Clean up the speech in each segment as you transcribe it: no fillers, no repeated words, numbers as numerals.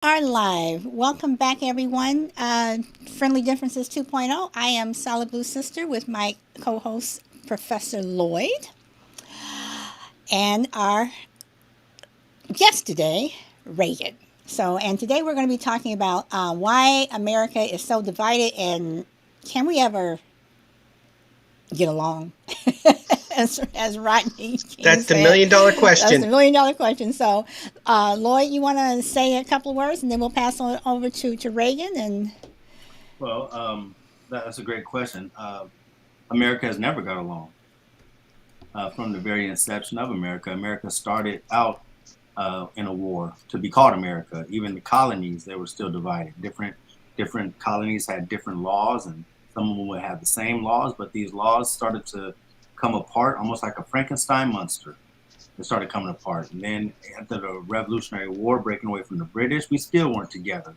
Are live. Welcome back, everyone. Friendly Differences 2.0. I am Solid Blue Sister with my co host, Professor Lloyd, and our guest today, Reagan. And today we're going to be talking about why America is so divided and can we ever get along? as Rodney King That's the said, $1 million that's the question. $1 million question. Lloyd, you want to say a couple of words and then we'll pass on over to Reagan and Well, that's a great question. America has never got along from the very inception of America. America started out in a war to be called America. Even the colonies, they were still divided. Different colonies had different laws, and some of them would have the same laws, but these laws started to come apart, almost like a Frankenstein monster. They started coming apart, and then after the Revolutionary War, breaking away from the British, we still weren't together.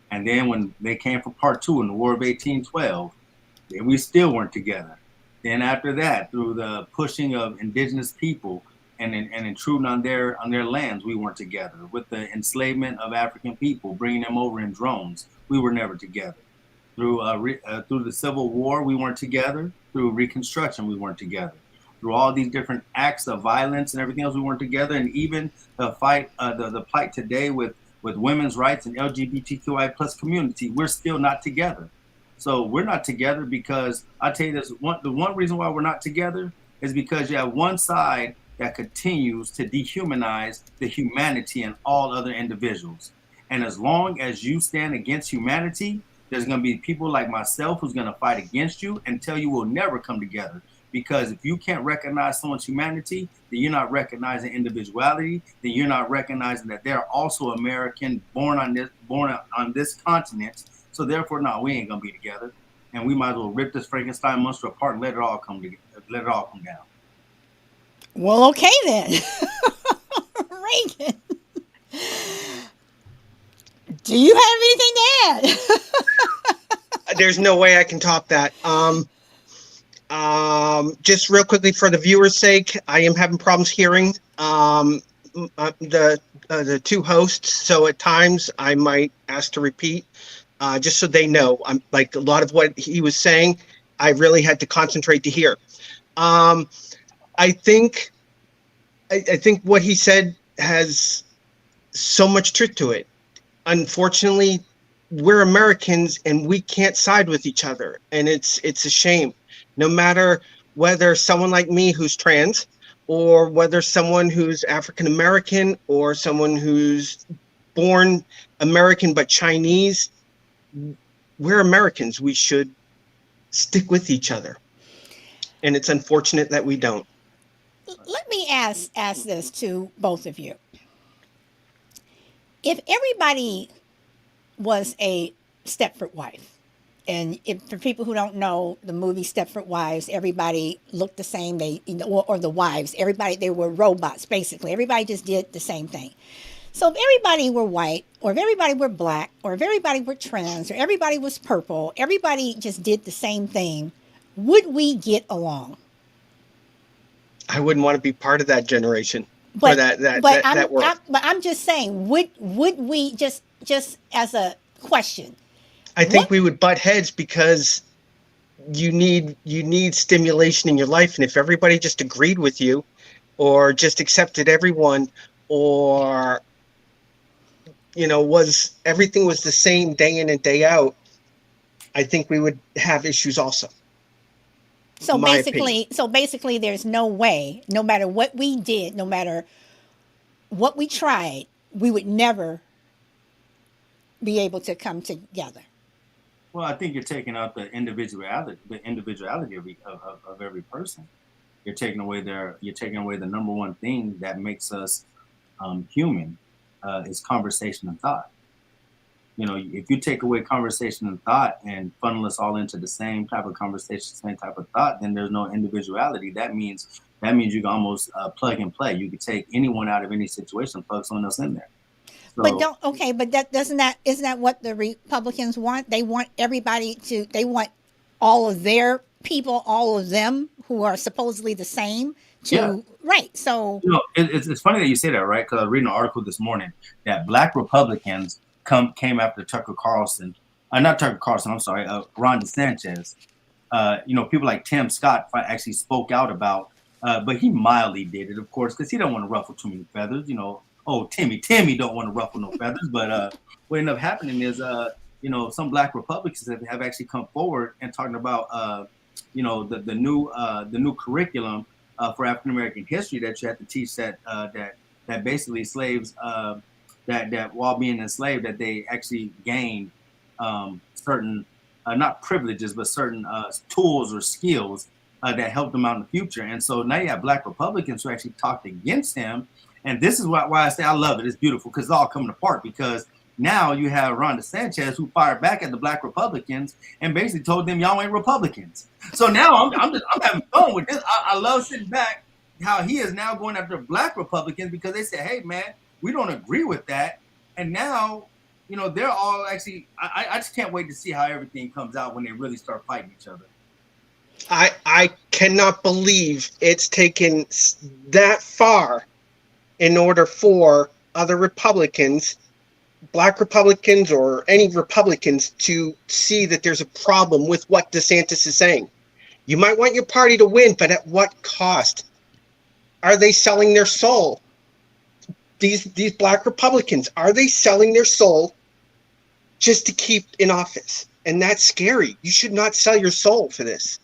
And then when they came for part two in the War of 1812, then we still weren't together. Then after that, through the pushing of indigenous people and intruding on their lands, we weren't together. With the enslavement of African people, bringing them over in drones, we were never together. Through the Civil War, we weren't together. Through Reconstruction, we weren't together. Through all these different acts of violence and everything else, we weren't together. And even the fight, the plight today with women's rights and LGBTQI plus community, we're still not together. So we're not together because I tell you this: the one reason why we're not together is because you have one side that continues to dehumanize the humanity and all other individuals. And as long as you stand against humanity, there's going to be people like myself who's going to fight against you and tell you we'll never come together. Because if you can't recognize someone's humanity, then you're not recognizing individuality. Then you're not recognizing that they're also American, born on this continent. So therefore, no, we ain't gonna be together, and we might as well rip this Frankenstein monster apart and let it all come together, let it all come down. well, okay then. Reagan, do you have anything to add? There's no way I can top that. Just real quickly for the viewers' sake, I am having problems hearing the two hosts, so at times I might ask to repeat, just so they know. I'm like a lot of what he was saying. I really had to concentrate to hear. Um, I think I think what he said has so much truth to it. Unfortunately, we're Americans and we can't side with each other, and it's a shame. No matter whether someone like me who's trans, or whether someone who's African American, or someone who's born American but Chinese, we're Americans. We should stick with each other, and it's unfortunate that we don't. Let me ask this to both of you. If everybody was a Stepford wife, and if, for people who don't know the movie Stepford Wives, everybody looked the same. Or the wives, everybody they were robots basically. Everybody just did the same thing. So if everybody were white, or if everybody were black, or if everybody were trans, or everybody was purple, everybody just did the same thing, would we get along? I wouldn't want to be part of that generation or But that but that I'm, that world. I'm but I'm just saying, would we just as a question? I think What we would butt heads because you need stimulation in your life, and if everybody just agreed with you or just accepted everyone, or was everything was the same day in and day out, I think we would have issues also. My opinion. so basically, there's no way, no matter what we did, no matter what we tried, we would never be able to come together. Well, I think you're taking out the individuality of every person. You're taking away the number one thing that makes us human is conversation and thought. You know, if you take away conversation and thought and funnel us all into the same type of conversation, same type of thought, then there's no individuality. That means you can almost plug and play. You could take anyone out of any situation, plug someone else in there. But So don't okay, but that doesn't that isn't that what the Republicans want? They want everybody to they want all of their people, all of them who are supposedly the same yeah, to right. So it's funny that you say that, right? Because I was reading an article this morning that Black Republicans came after Tucker Carlson, not Tucker Carlson, I'm sorry, Ron DeSantis. People like Tim Scott actually spoke out about, but he mildly did it, of course, because he don't want to ruffle too many feathers. Timmy don't want to ruffle no feathers. But what ended up happening is, some Black Republicans have actually come forward and talking about, the new curriculum for African American history that you have to teach that basically slaves that while being enslaved that they actually gained certain not privileges, but certain tools or skills that helped them out in the future. And so now you have Black Republicans who actually talked against him. And this is why I say I love it. It's beautiful because it's all coming apart, because now you have Ron DeSantis who fired back at the Black Republicans and basically told them y'all ain't Republicans. So now I'm having fun with this. I love sitting back how he is now going after Black Republicans because they said, hey, man, we don't agree with that. And now, they're all actually, I just can't wait to see how everything comes out when they really start fighting each other. I cannot believe it's taken that far in order for other Republicans, Black Republicans or any Republicans, to see that there's a problem with what DeSantis is saying. You might want your party to win, but at what cost? Are they selling their soul? These Black Republicans, are they selling their soul just to keep in office? And that's scary. You should not sell your soul for this.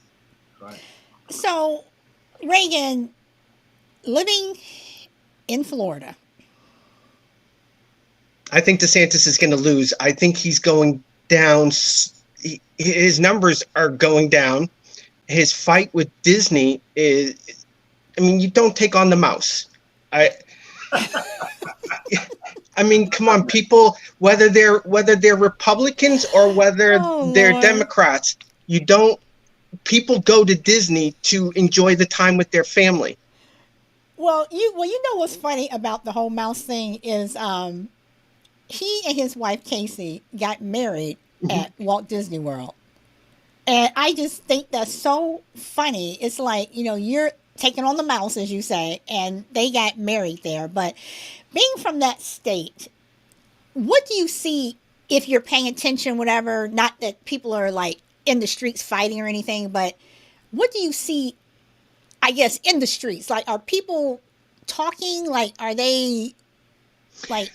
Right. So, Reagan, living in Florida, I think DeSantis is going to lose. I think he's going down. His numbers are going down. His fight with Disney is, you don't take on the mouse. I mean, come on, people, whether they're Republicans or whether they're Lord. Democrats, people go to Disney to enjoy the time with their family. Well, you know what's funny about the whole mouse thing is he and his wife Casey got married at Walt Disney World. And I just think that's so funny. It's like, you're taking on the mouse, as you say, and they got married there. But being from that state, what do you see if you're paying attention, whatever, not that people are like in the streets fighting or anything, but what do you see, I guess, in the streets? Like, are people talking? Like, are they like,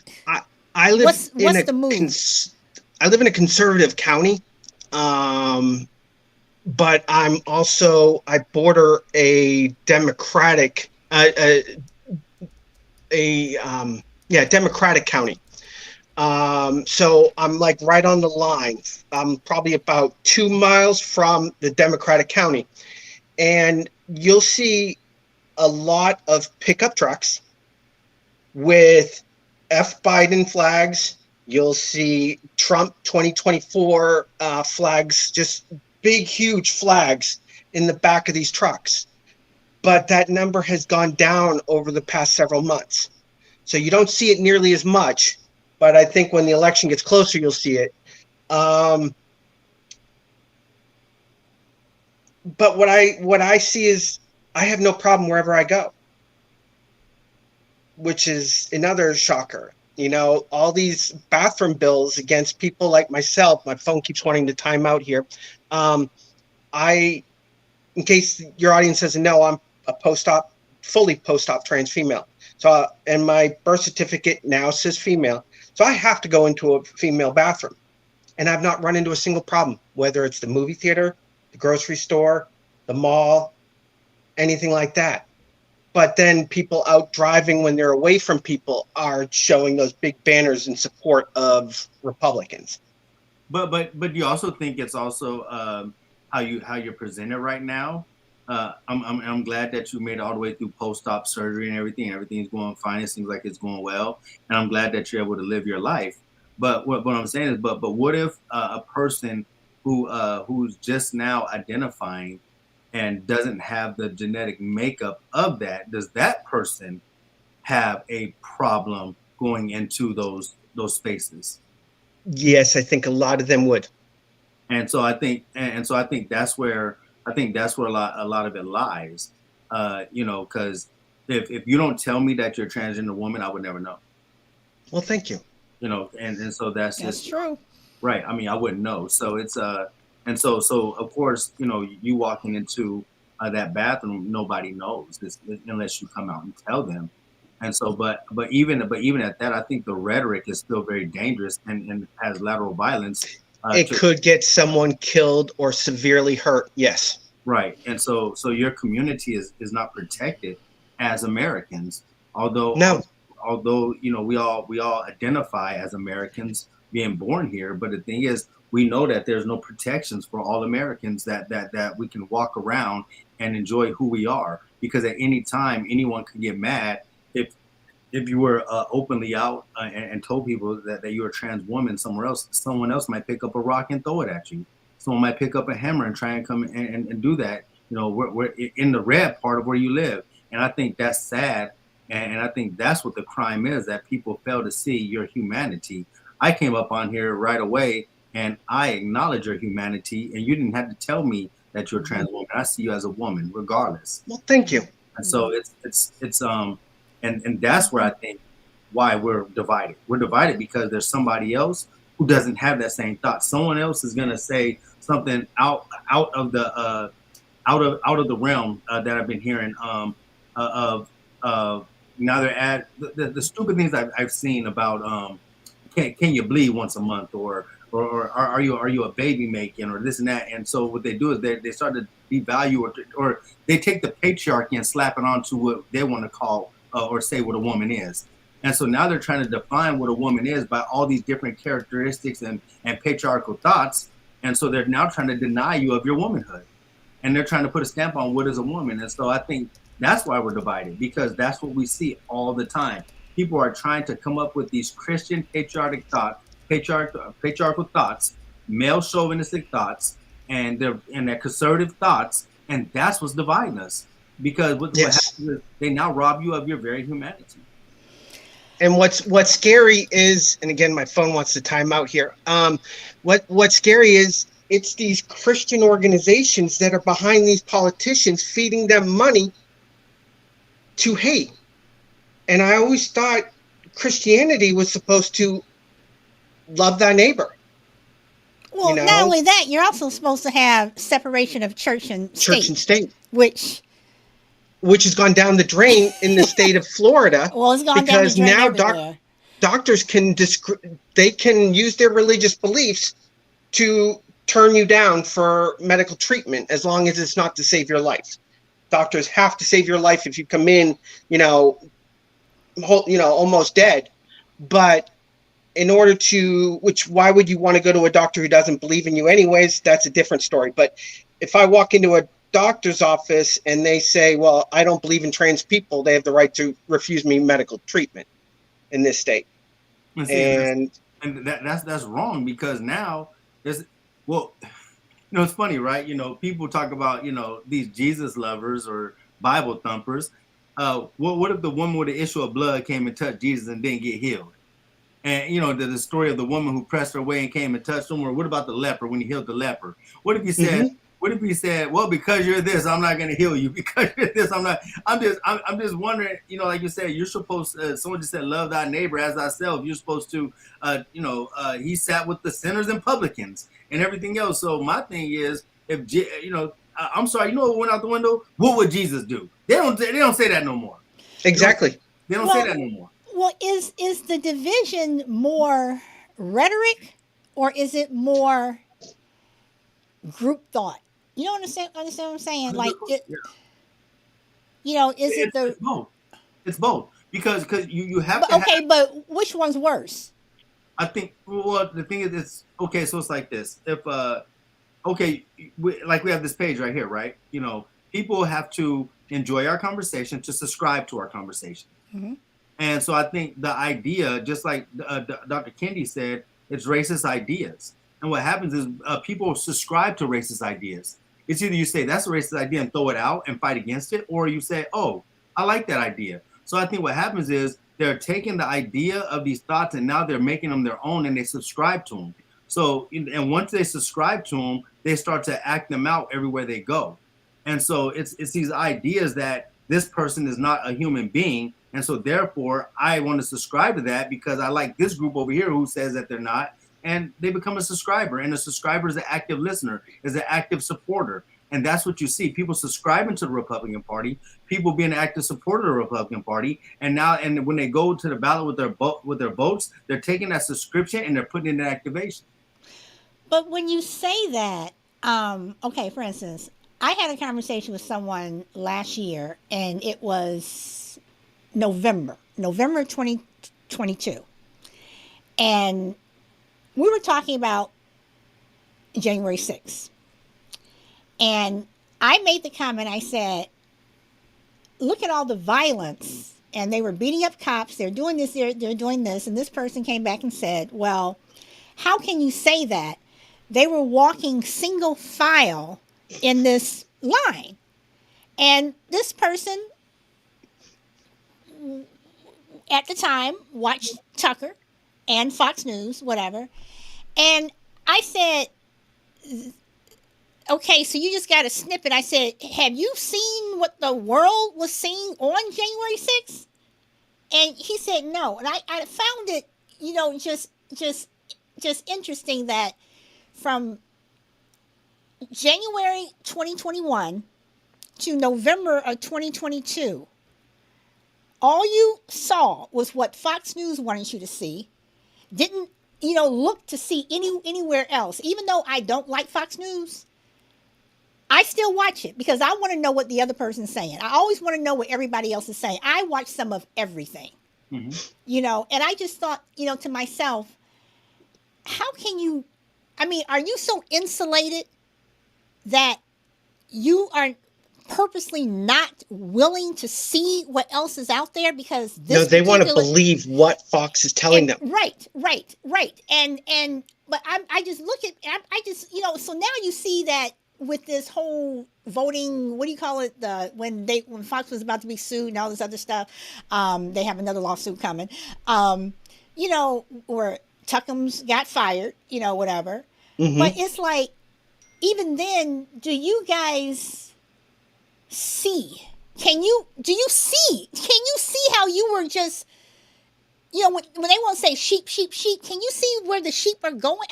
I live what's in the move? I live in a conservative county, but I border a Democratic, Democratic county. So I'm like right on the line. I'm probably about 2 miles from the Democratic county, and you'll see a lot of pickup trucks with F. Biden flags. You'll see Trump 2024 flags, just big, huge flags in the back of these trucks. But that number has gone down over the past several months. So you don't see it nearly as much, but I think when the election gets closer, you'll see it. But what I see is I have no problem wherever I go, which is another shocker. All these bathroom bills against people like myself. My phone keeps wanting to time out here. In case your audience doesn't know, I'm a fully post-op trans female. So, and my birth certificate now says female. So I have to go into a female bathroom, and I've not run into a single problem, whether it's the movie theater, the grocery store, the mall, anything like that. But then people out driving when they're away from people are showing those big banners in support of Republicans. But you also think it's also how you're presented right now. I'm glad that you made it all the way through post-op surgery and everything. Everything's going fine. It seems like it's going well, and I'm glad that you're able to live your life. But what I'm saying is, but what if a person who's just now identifying and doesn't have the genetic makeup of that, does that person have a problem going into those spaces? Yes, I think a lot of them would. And so I think that's where a lot of it lies. Because if you don't tell me that you're a transgender woman, I would never know. Well, thank you. and so that's That's just true. right. I mean, I wouldn't know. So it's and so of course, you walking into that bathroom, nobody knows unless you come out and tell them. And so, but even at that, I think the rhetoric is still very dangerous and has lateral violence It to could get someone killed or severely hurt. Yes. right. And so your community is not protected as Americans, although No. although we all identify as Americans being born here, but the thing is we know that there's no protections for all Americans that we can walk around and enjoy who we are, because at any time anyone could get mad if if you were openly out and told people that you're a trans woman somewhere else. Someone else might pick up a rock and throw it at you. Someone might pick up a hammer and try and come and do that. We're in the red part of where you live, and I think that's sad. And I think that's what the crime is, that people fail to see your humanity. I came up on here right away, and I acknowledge your humanity, and you didn't have to tell me that you're a trans woman. I see you as a woman, regardless. Well, thank you. And so and that's where I think why we're divided. We're divided because there's somebody else who doesn't have that same thought. Someone else is gonna say something out of the realm that I've been hearing of now they're at the stupid things I've seen about can you bleed once a month, or are you a baby making, or this and that. And so what they do is they start to devalue or they take the patriarchy and slap it onto what they want to call or say what a woman is. And so now they're trying to define what a woman is by all these different characteristics and patriarchal thoughts. And so they're now trying to deny you of your womanhood, and they're trying to put a stamp on what is a woman. And so I think that's why we're divided, because that's what we see all the time. People are trying to come up with these Christian patriarchal thoughts, male chauvinistic thoughts, and their conservative thoughts, and that's what's dividing us. Because what happens is they now rob you of your very humanity. And what's scary is, and again, my phone wants to time out here. What's scary is it's these Christian organizations that are behind these politicians, feeding them money to hate. And I always thought Christianity was supposed to love thy neighbor. Well, not only that, you're also supposed to have separation of church and state. Which has gone down the drain in the state of Florida. Well, it's gone down the drain now everywhere. Doctors can use their religious beliefs to turn you down for medical treatment, as long as it's not to save your life. Doctors have to save your life if you come in, almost dead. But in order to, why would you want to go to a doctor who doesn't believe in you anyways? That's a different story. But if I walk into a doctor's office and they say, well, I don't believe in trans people, they have the right to refuse me medical treatment in this state. And that's wrong, because now it's funny, right? People talk about, these Jesus lovers or Bible thumpers. What if the woman with the issue of blood came and touched Jesus and didn't get healed? And the story of the woman who pressed her way and came and touched him. Or what about the leper when he healed the leper? What if he said, well, because you're this, I'm not going to heal you. Because you're this, I'm not. I'm just wondering, like you said, you're supposed to, someone just said, love thy neighbor as thyself. You're supposed to, he sat with the sinners and publicans and everything else. So my thing is, I'm sorry, what went out the window? What would Jesus do? They don't say that no more. Exactly. They don't say that no more. Well, is the division more rhetoric, or is it more group thought? You don't understand what I'm saying? Like, is it the... It's both. It's both. Because you have to... Okay, but which one's worse? I think, well, the thing is, it's... Okay, so it's like this. If, we have this page right here, right? People have to enjoy our conversation to subscribe to our conversation. Mm-hmm. And so I think the idea, just like Dr. Kendi said, it's racist ideas. And what happens is people subscribe to racist ideas. It's either you say that's a racist idea and throw it out and fight against it, or you say, oh, I like that idea. So I think what happens is they're taking the idea of these thoughts and now they're making them their own, and they subscribe to them. So, and once they subscribe to them, they start to act them out everywhere they go. And so it's these ideas that this person is not a human being. And so therefore, I want to subscribe to that because I like this group over here who says that they're not, and they become a subscriber. And a subscriber is an active listener, is an active supporter. And that's what you see. People subscribing to the Republican Party, people being an active supporter of the Republican Party. And now, and when they go to the ballot with their votes, they're taking that subscription and they're putting it in activation. But when you say that, okay, for instance, I had a conversation with someone last year, and it was November 2022. And we were talking about January 6th. And I made the comment, I said, look at all the violence. And they were beating up cops. They're doing this, they're doing this. And this person came back and said, well, how can you say that? They were walking single file in this line. And this person at the time watched Tucker and Fox News, whatever. And I said, okay, so you just got a snippet. I said, have you seen what the world was seeing on January 6th? And he said no. And I found it, just interesting that from January 2021 to November of 2022, all you saw was what Fox News wanted you to see. Didn't, look to see anywhere else. Even though I don't like Fox News, I still watch it because I want to know what the other person's saying. I always want to know what everybody else is saying. I watch some of everything, and I just thought, to myself, how can you, are you so insulated that you are purposely not willing to see what else is out there because this No, they want to believe what Fox is telling them. Right. But I just look at, so now you see that with this whole voting, what do you call it? When Fox was about to be sued and all this other stuff, they have another lawsuit coming, where Tuckums got fired, whatever. Mm-hmm. But it's like, even then, do you guys see? Can you see how you were just, when they want to say sheep, can you see where the sheep are going?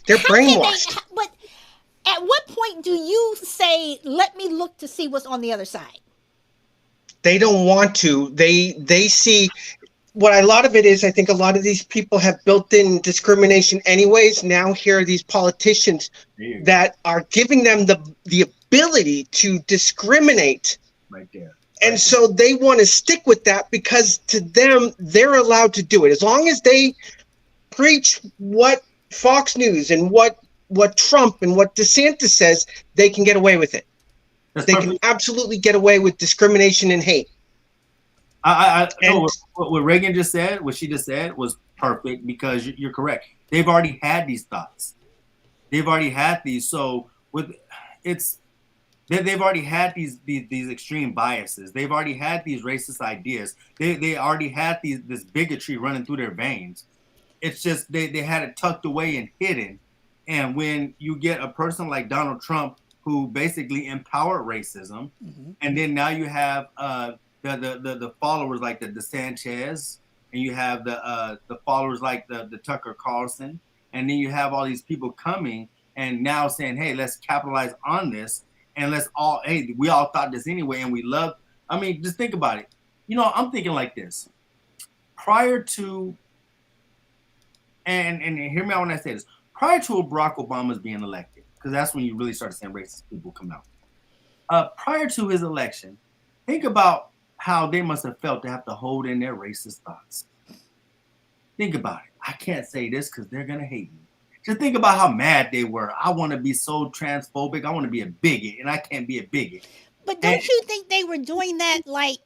They're brainwashed. But at what point do you say, let me look to see what's on the other side? They don't want to. They see what a lot of it is. I think a lot of these people have built-in discrimination anyways. Now here are these politicians that are giving them the ability to discriminate. Right there. And so they want to stick with that because to them, they're allowed to do it. As long as they preach what Fox News and what Trump and what DeSantis says, they can get away with it. They can absolutely get away with discrimination and hate. What Reagan just said, what she just said was perfect because you're correct. They've already had these thoughts. They've already had these. So they've already had these extreme biases. They've already had these racist ideas. They already had this bigotry running through their veins. It's just they had it tucked away and hidden. And when you get a person like Donald Trump who basically empowered racism, and then now you have the followers like the DeSantis, and you have the followers like the Tucker Carlson, and then you have all these people coming and now saying, hey, let's capitalize on this, and we all thought this anyway, and we love. Just think about it. I'm thinking like this. Prior to, and hear me out when I say this, prior to Barack Obama's being elected, because that's when you really start seeing racist people come out. Prior to his election, think about how they must have felt to have to hold in their racist thoughts. Think about it. I can't say this because they're going to hate me. Just think about how mad they were. I want to be so transphobic. I want to be a bigot, and I can't be a bigot. But don't you think they were doing that like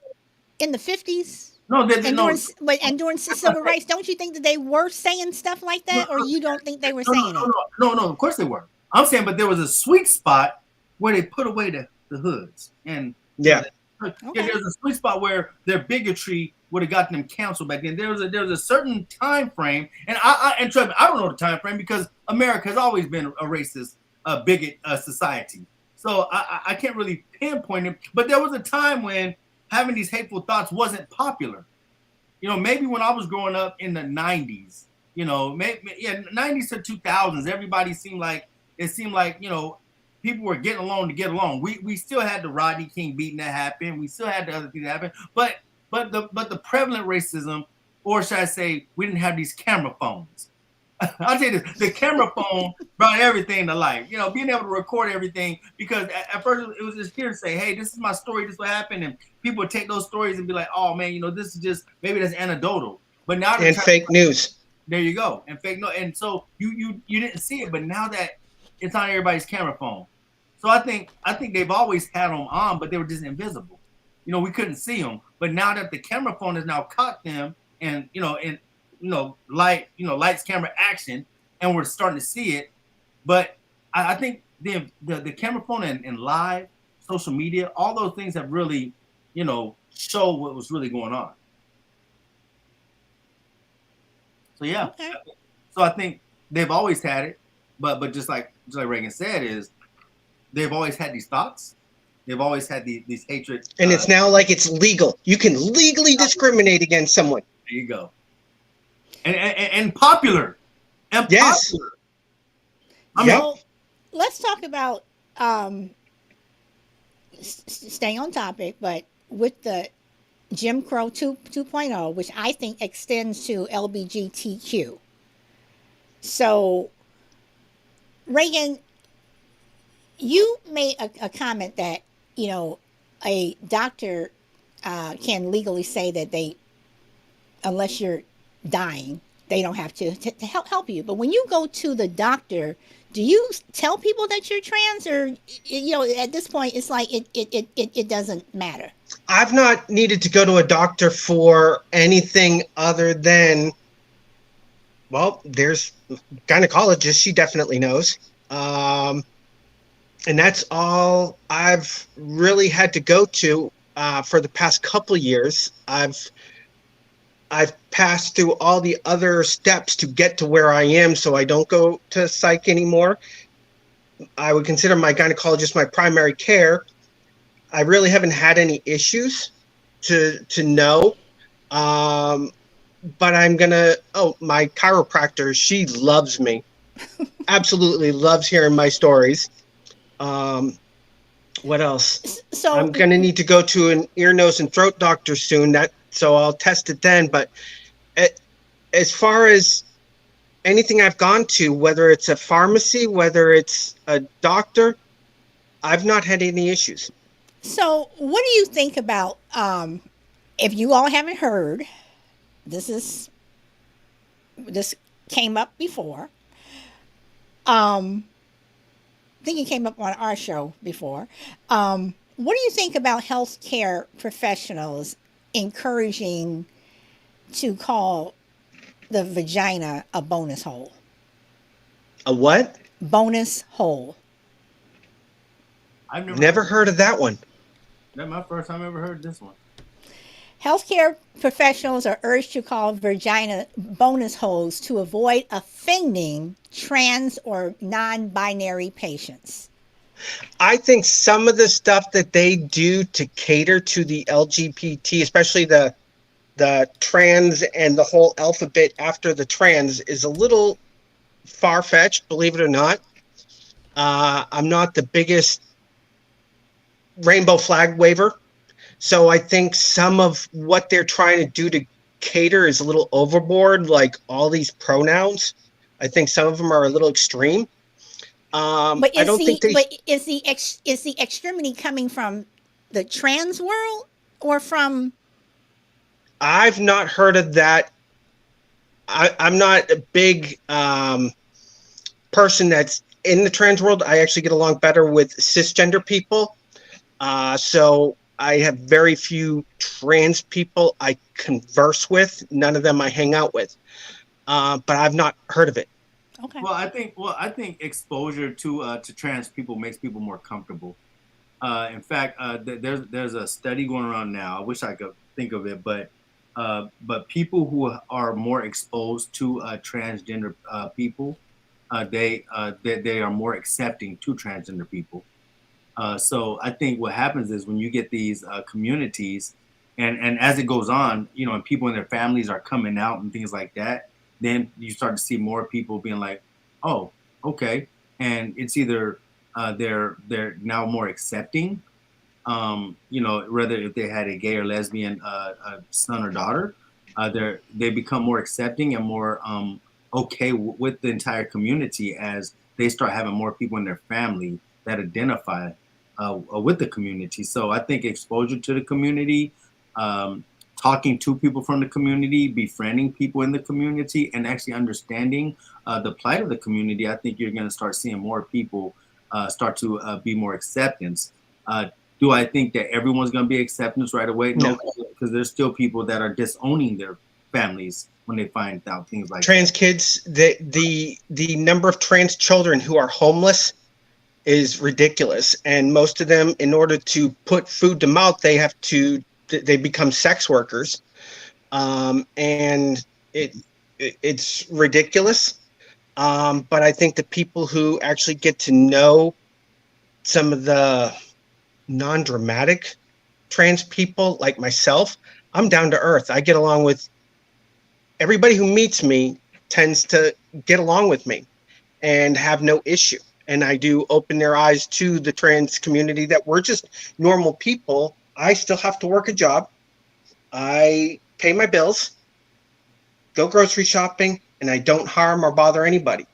in the 50s? No, during civil rights, don't you think that they were saying stuff like that, or you don't think they were saying it? No, of course they were. I'm saying, but there was a sweet spot where they put away the hoods, and there's a sweet spot where their bigotry would have gotten them canceled back then. There was a certain time frame, and and trust me, I don't know the time frame because America has always been a racist, bigot society. So I can't really pinpoint it. But there was a time when having these hateful thoughts wasn't popular. You know, maybe when I was growing up in the 90s, you know, maybe, yeah, 90s to 2000s, everybody seemed like, it seemed like, you know, people were getting along to get along. We still had the Rodney King beating that happened. We still had the other things that happened. But the prevalent racism, or should I say, we didn't have these camera phones. I'll tell you this, the camera phone brought everything to life. You know, being able to record everything, because at first it was just here to say, hey, this is my story, this is what happened. And people would take those stories and be like, oh man, you know, this is just, maybe that's anecdotal. But now And fake news. there you go. And fake news. And so you didn't see it, but now that it's on everybody's camera phone. So I think they've always had them on, but they were just invisible. You know, we couldn't see them. But now that the camera phone has now caught them, and lights, camera, action, and we're starting to see it. But I think the camera phone and live social media, all those things have really, show what was really going on. So yeah, Okay. so I think they've always had it, but just like Reagan said, is they've always had these thoughts, they've always had these hatred, And it's now like it's legal. You can legally discriminate against someone. There you go. And popular. And Yes. popular. Yep. So let's talk about staying on topic, but with the Jim Crow 2.0, which I think extends to LBGTQ. So, Reagan, you made a comment that, a doctor can legally say that unless you're dying, they don't have to help you. But when you go to the doctor, do you tell people that you're trans, or at this point it's like it doesn't matter? I've not needed to go to a doctor for anything other than, well, there's gynecologist. She definitely knows. And that's all I've really had to go to for the past couple years. I've passed through all the other steps to get to where I am, so I don't go to psych anymore. I would consider my gynecologist my primary care. I really haven't had any issues to know. But I'm my chiropractor, she loves me. Absolutely loves hearing my stories. What else? So I'm going to need to go to an ear, nose, and throat doctor soon. So I'll test it then. But as far as anything I've gone to, whether it's a pharmacy, whether it's a doctor, I've not had any issues. So, what do you think about, if you all haven't heard, this came up before. I think it came up on our show before. What do you think about healthcare professionals encouraging to call the vagina a bonus hole? A what? Bonus hole. I've Never heard of that one. That's my first time ever heard this one. Healthcare professionals are urged to call vagina bonus holes to avoid offending trans or non-binary patients. I think some of the stuff that they do to cater to the LGBT, especially the trans and the whole alphabet after the trans, is a little far-fetched, believe it or not. I'm not the biggest rainbow flag waver. So I think some of what they're trying to do to cater is a little overboard, like all these pronouns. I think some of them are a little extreme. But I don't think they. But is the extremity coming from the trans world or from? I've not heard of that. I'm not a big person that's in the trans world. I actually get along better with cisgender people. So I have very few trans people I converse with. None of them I hang out with. But I've not heard of it. Okay. Well, I think exposure to trans people makes people more comfortable. In fact, there's a study going around now. I wish I could think of it, but people who are more exposed to transgender people, they are more accepting to transgender people. So I think what happens is when you get these communities, and as it goes on, and people and their families are coming out and things like that, then you start to see more people being like, oh, okay, and it's either they're now more accepting, whether if they had a gay or lesbian son or daughter, they become more accepting and more okay with the entire community as they start having more people in their family that identify with the community. So I think exposure to the community, talking to people from the community, befriending people in the community, and actually understanding the plight of the community, I think you're going to start seeing more people start to be more acceptance. Do I think that everyone's going to be acceptance right away? No, because there's still people that are disowning their families when they find out things like trans kids. The number of trans children who are homeless is ridiculous, and most of them, in order to put food to mouth, they become sex workers, and it's ridiculous. But I think the people who actually get to know some of the non-dramatic trans people like myself, I'm down to earth. I get along with everybody who meets me, tends to get along with me and have no issue. And I do open their eyes to the trans community that we're just normal people. I still have to work a job. I pay my bills, go grocery shopping, and I don't harm or bother anybody.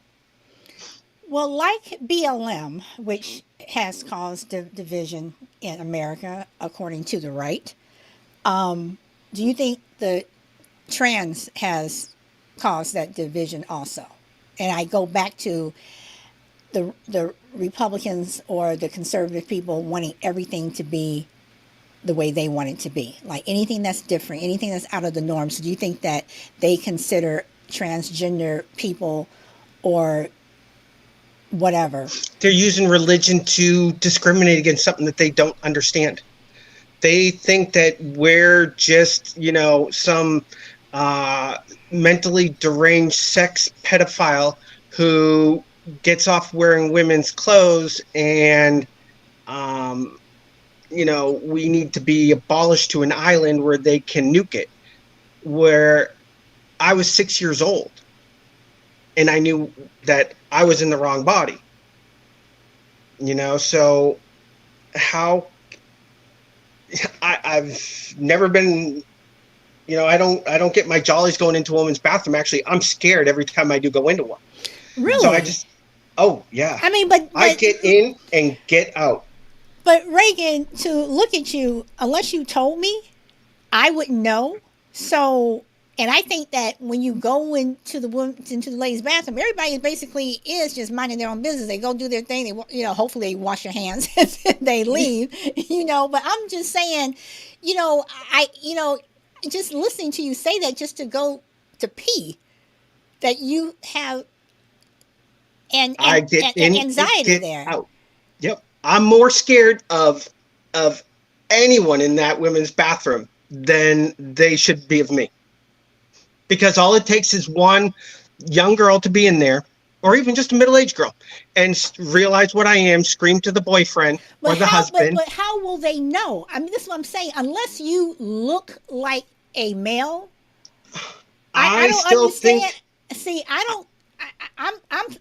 Well, like BLM, which has caused division in America, according to the right, do you think the trans has caused that division also? And I go back to the Republicans or the conservative people wanting everything to be the way they want it to be. Like anything that's different, anything that's out of the norm. So do you think that they consider transgender people or whatever? They're using religion to discriminate against something that they don't understand. They think that we're just, some mentally deranged sex pedophile who gets off wearing women's clothes, and we need to be abolished to an island where they can nuke it. Where I was 6 years old and I knew that I was in the wrong body. So how I've never been, I don't get my jollies going into a woman's bathroom. Actually, I'm scared every time I do go into one. Really? So I just, oh yeah. I mean, but I get in and get out. But Reagan, to look at you, unless you told me, I wouldn't know. So, and I think that when you go into the ladies' bathroom, everybody basically is just minding their own business. They go do their thing. They, hopefully they wash their hands and then they leave. But I'm just saying, just listening to you say that, just to go to pee, that you have I get in anxiety and get there. Out. Yep, I'm more scared of anyone in that women's bathroom than they should be of me. Because all it takes is one young girl to be in there, or even just a middle-aged girl, and realize what I am, scream to the boyfriend or the husband. But how will they know? I mean, this is what I'm saying. Unless you look like a male, I don't still understand. think. See, I don't.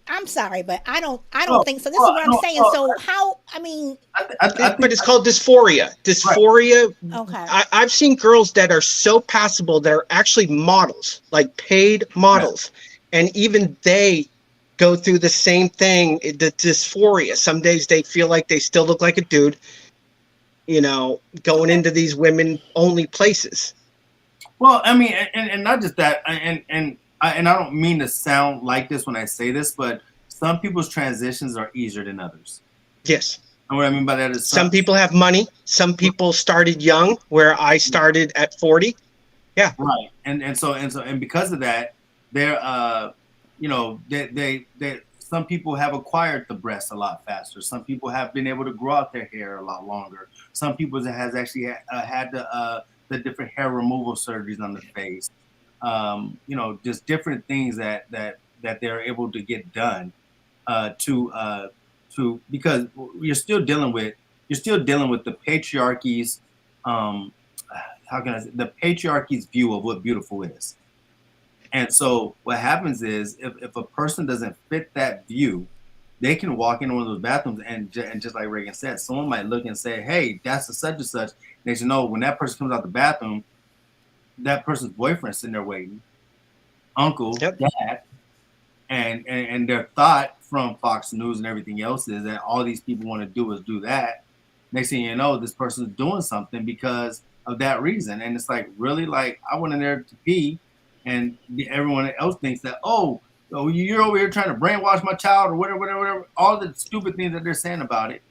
I'm sorry, but I don't think so. This is what I'm saying. So how? I mean, but it's called dysphoria. Dysphoria. Right. Okay. I've seen girls that are so passable that are actually models, like paid models, and even they go through the same thing. The dysphoria. Some days they feel like they still look like a dude. Going into these women-only places. Well, I mean, and not just that, and I don't mean to sound like this when I say this, but some people's transitions are easier than others. Yes. And what I mean by that is some people have money. Some people started young, where I started at 40. Yeah. Right. And because of that, they're they some people have acquired the breasts a lot faster. Some people have been able to grow out their hair a lot longer. Some people has actually had the different hair removal surgeries on the face. Just different things that they're able to get done because you're still dealing with you're still dealing with the patriarchy's how can I say, the patriarchy's view of what beautiful is. And so what happens is if a person doesn't fit that view, they can walk into one of those bathrooms and just like Reagan said, someone might look and say, hey, that's a such and such. They should know when that person comes out the bathroom, that person's boyfriend's sitting there waiting, uncle, Yep. dad, and their thought from Fox News and everything else is that all these people want to do is do that. Next thing you know, this person's doing something because of that reason. And it's like, really, like, I went in there to pee, and everyone else thinks that, oh, you're over here trying to brainwash my child or whatever, all the stupid things that they're saying about it.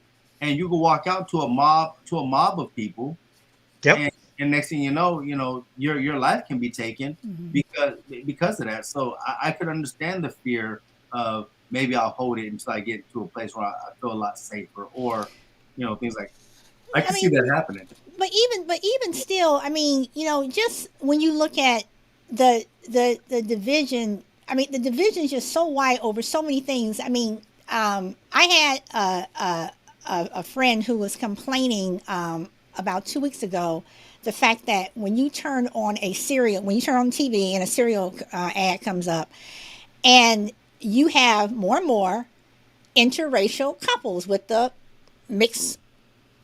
And you can walk out to a mob of people. Yep. And next thing you know, your life can be taken because of that. So I could understand the fear of maybe I'll hold it until I get to a place where I feel a lot safer, or things like I can see that happening. But even still, I mean, just when you look at the division, I mean, the division is just so wide over so many things. I mean, I had a friend who was complaining about 2 weeks ago, the fact that when you turn on TV and a cereal ad comes up, and you have more and more interracial couples with the mixed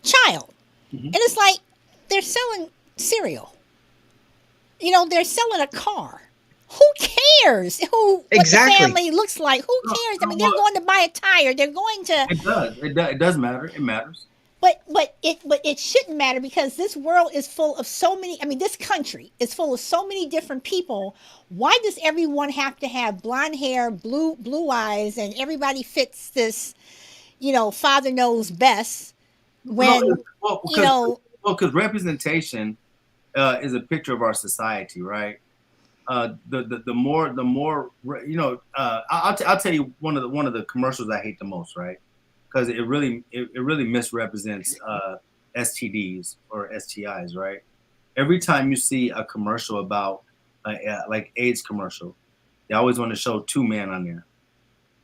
child. And it's like they're selling cereal. They're selling a car. Who cares what the family looks like? Who cares? I mean, they're going to buy a tire. They're going to. It does. It does matter. It matters. But it shouldn't matter, because this world is full of so many. I mean, this country is full of so many different people. Why does everyone have to have blonde hair, blue eyes, and everybody fits this? Father knows best. When because representation is a picture of our society, right? The more I'll tell you one of the commercials I hate the most, right? Because it really misrepresents STDs or STIs, right? Every time you see a commercial about like AIDS commercial, they always want to show two men on there,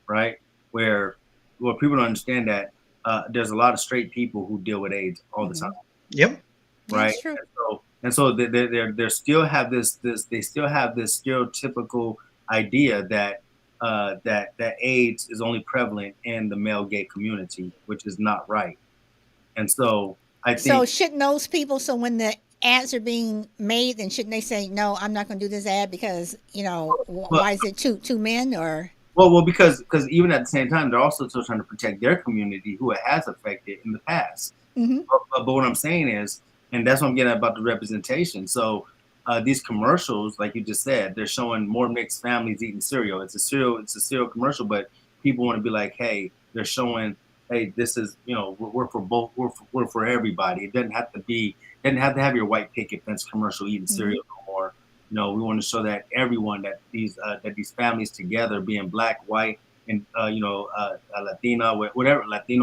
right? Where people don't understand that there's a lot of straight people who deal with AIDS all the time. Yep. Right. That's true. And so they still have this stereotypical idea that that AIDS is only prevalent in the male gay community, which is not right. And so I think. So shouldn't those people? So when the ads are being made, then shouldn't they say, no, I'm not going to do this ad because why is it two men or? Well, because even at the same time, they're also still trying to protect their community who it has affected in the past. But what I'm saying is, and that's what I'm getting at about the representation. So these commercials, like you just said, they're showing more mixed families eating cereal. It's a cereal commercial, but people want to be like, hey, they're showing, hey, this is, we're for both, we're for everybody. It doesn't have to have your white picket fence commercial eating cereal no more. We want to show that everyone, that these families together, being black, white, and Latina, Latino,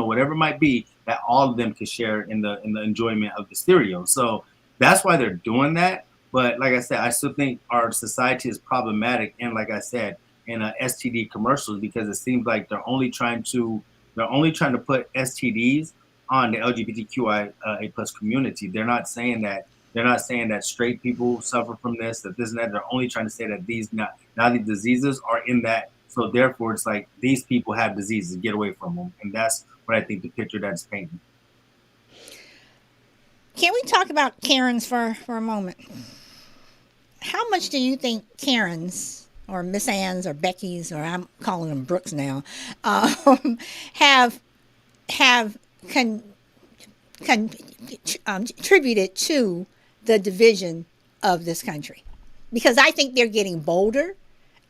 whatever it might be, that all of them can share in the enjoyment of the cereal. So that's why they're doing that. But like I said, I still think our society is problematic, and like I said, in STD commercials, because it seems like they're only trying to put STDs on the LGBTQIA plus community. They're not saying that straight people suffer from this, that this and that. They're only trying to say that these diseases are in that. So therefore, it's like these people have diseases. Get away from them, and that's what I think the picture that's painting. Can we talk about Karens for a moment? How much do you think Karens or Miss Ann's or Becky's, or I'm calling them Brooks now, have contributed to the division of this country? Because I think they're getting bolder.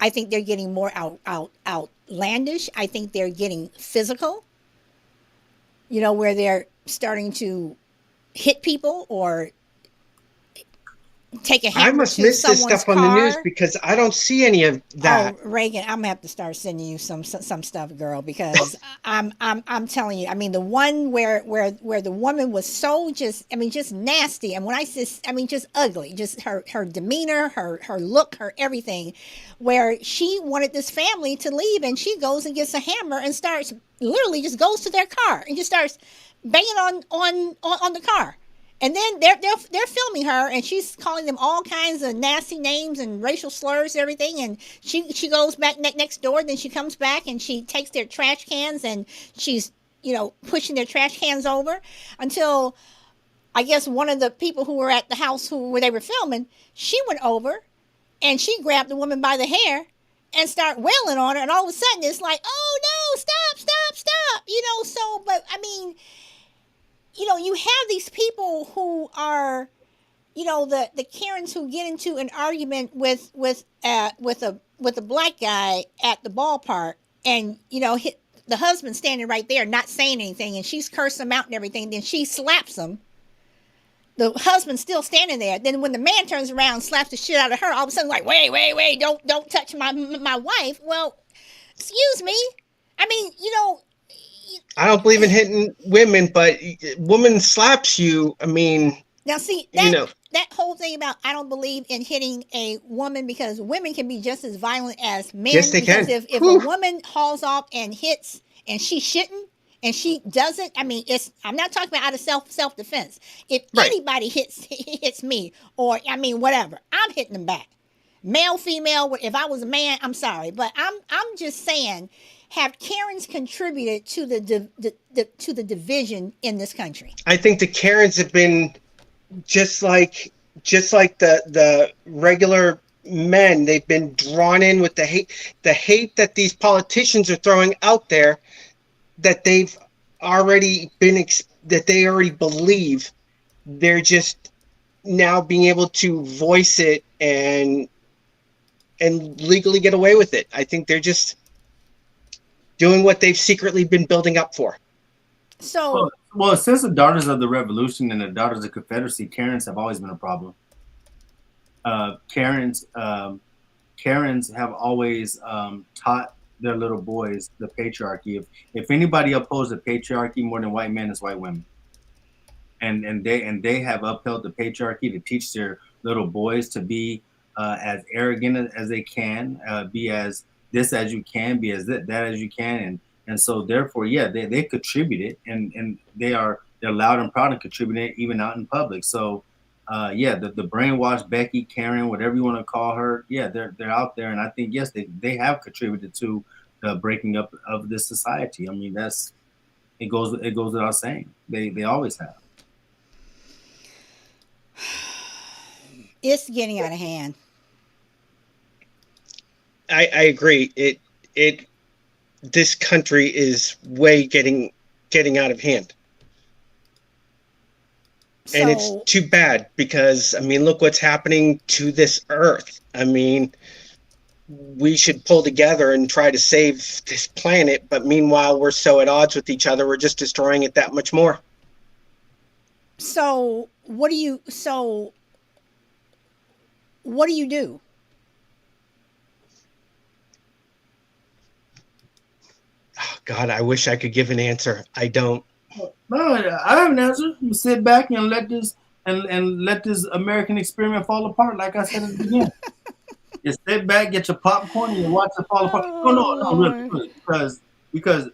I think they're getting more outlandish. I think they're getting physical. Where they're starting to hit people or take a hammer. I must to miss this someone's stuff on car. the news because I don't see any of that. Oh, Reagan, I'm gonna have to start sending you some stuff, girl, because I'm telling you. I mean, the one where the woman was so just nasty, and when I just just ugly, just her demeanor, her look, her everything, where she wanted this family to leave, and she goes and gets a hammer and starts literally just goes to their car and just starts banging on the car. And then they're filming her, and she's calling them all kinds of nasty names and racial slurs, and everything. And she goes back next door. Then she comes back and she takes their trash cans, and she's pushing their trash cans over until I guess one of the people who were at the house where they were filming, she went over and she grabbed the woman by the hair and started wailing on her. And all of a sudden, it's like, oh no, stop, stop, stop. So but I mean, you have these people who are, the Karens who get into an argument with a black guy at the ballpark, and the husband standing right there not saying anything, and she's cursing him out and everything. Then she slaps him. The husband's still standing there. Then when the man turns around and slaps the shit out of her, all of a sudden like, wait, don't touch my wife. Well, excuse me. I mean, I don't believe in hitting women, but woman slaps you. I mean, now see that whole thing about I don't believe in hitting a woman, because women can be just as violent as men. Yes, they because can. If a woman hauls off and hits and she shouldn't and she doesn't, I mean, I'm not talking about out of self defense. If anybody hits me, or I mean whatever, I'm hitting them back. Male, female. If I was a man, I'm sorry, but I'm just saying. Have Karens contributed to the division in this country? I think the Karens have been just like the regular men. They've been drawn in with the hate that these politicians are throwing out there, that they've already that they already believe. They're just now being able to voice it and legally get away with it. I think they're just doing what they've secretly been building up for. So, well, since the Daughters of the Revolution and the Daughters of the Confederacy, Karens have always been a problem. Karens have always taught their little boys the patriarchy. If anybody opposed the patriarchy more than white men, it's white women. And they have upheld the patriarchy to teach their little boys to be as arrogant as they can, be as this as you can, be as that as you can, and so therefore, yeah, they contribute it, and they're loud and proud and contribute it even out in public. So, yeah, the brainwashed Becky, Karen, whatever you want to call her, yeah, they're out there, and I think yes, they have contributed to the breaking up of this society. I mean, it goes without saying. They always have. It's getting out of hand. I agree. This country is way getting out of hand. So, and it's too bad, because I mean, look what's happening to this earth. I mean, we should pull together and try to save this planet, but meanwhile we're so at odds with each other, we're just destroying it that much more. So what do you do? Oh, God, I wish I could give an answer. I don't. No, I have an answer. You sit back and let this American experiment fall apart, like I said at the beginning. You sit back, get your popcorn, and you watch it fall apart. No, really, because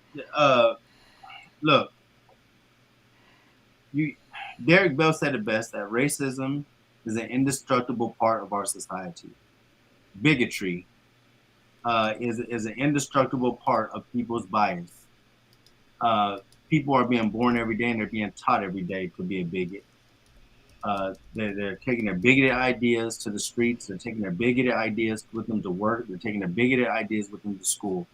look, Derek Bell said it best, that racism is an indestructible part of our society. Bigotry is an indestructible part of people's bias. People are being born every day, and they're being taught every day to be a bigot. They're taking their bigoted ideas to the streets. They're taking their bigoted ideas with them to work. They're taking their bigoted ideas with them to school.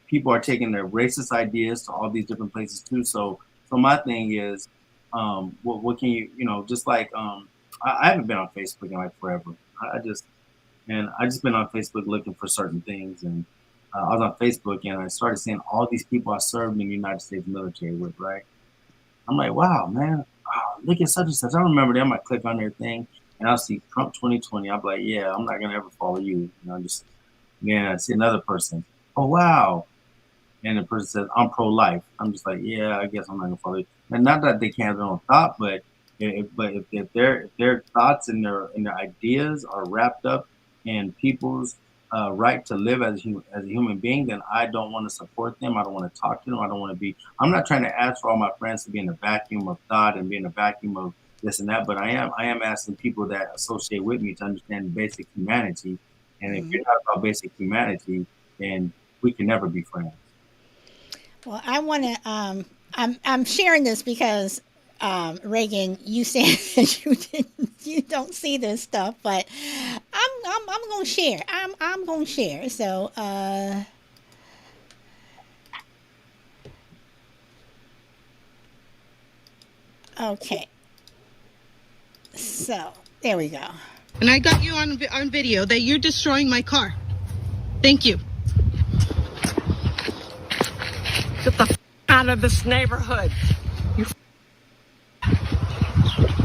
People are taking their racist ideas to all these different places too. So my thing is, what can you, just like, I haven't been on Facebook in like forever. I just been on Facebook looking for certain things, and I was on Facebook and I started seeing all these people I served in the United States military with, right? I'm like, wow, man, look at such and such. I remember them. I click on their thing and I'll see Trump 2020. I'm like, yeah, I'm not going to ever follow you. I see another person. Oh, wow. And the person says, I'm pro-life. I'm just like, yeah, I guess I'm not going to follow you. And not that they can't have their own thought, but if their thoughts and their ideas are wrapped up in people's right to live as a human being, then I don't want to support them. I don't want to talk to them. I don't want to be. I'm not trying to ask for all my friends to be in a vacuum of thought and be in a vacuum of this and that. But I am asking people that associate with me to understand basic humanity. And if you're not about basic humanity, then we can never be friends. Well, I want to. I'm sharing this because Reagan, you said that you don't see this stuff, but I'm gonna share. I'm gonna share. So okay. So there we go. And I got you on video that you're destroying my car. Thank you. Get the out of this neighborhood.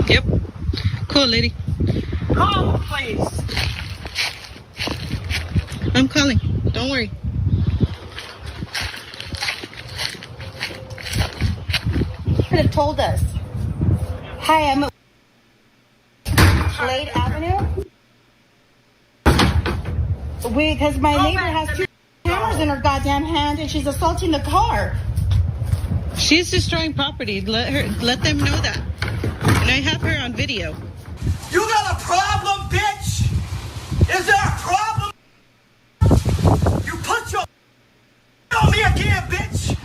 Yep. Cool, lady. Call the police. I'm calling. Don't worry. Could have told us. Hi, I'm at Glade Avenue. Because my neighbor has 2 cameras in her goddamn hand and she's assaulting the car. She's destroying property. Let them know that. And I have her on video. You got a problem, bitch? Is there a problem? You put your on me again, bitch.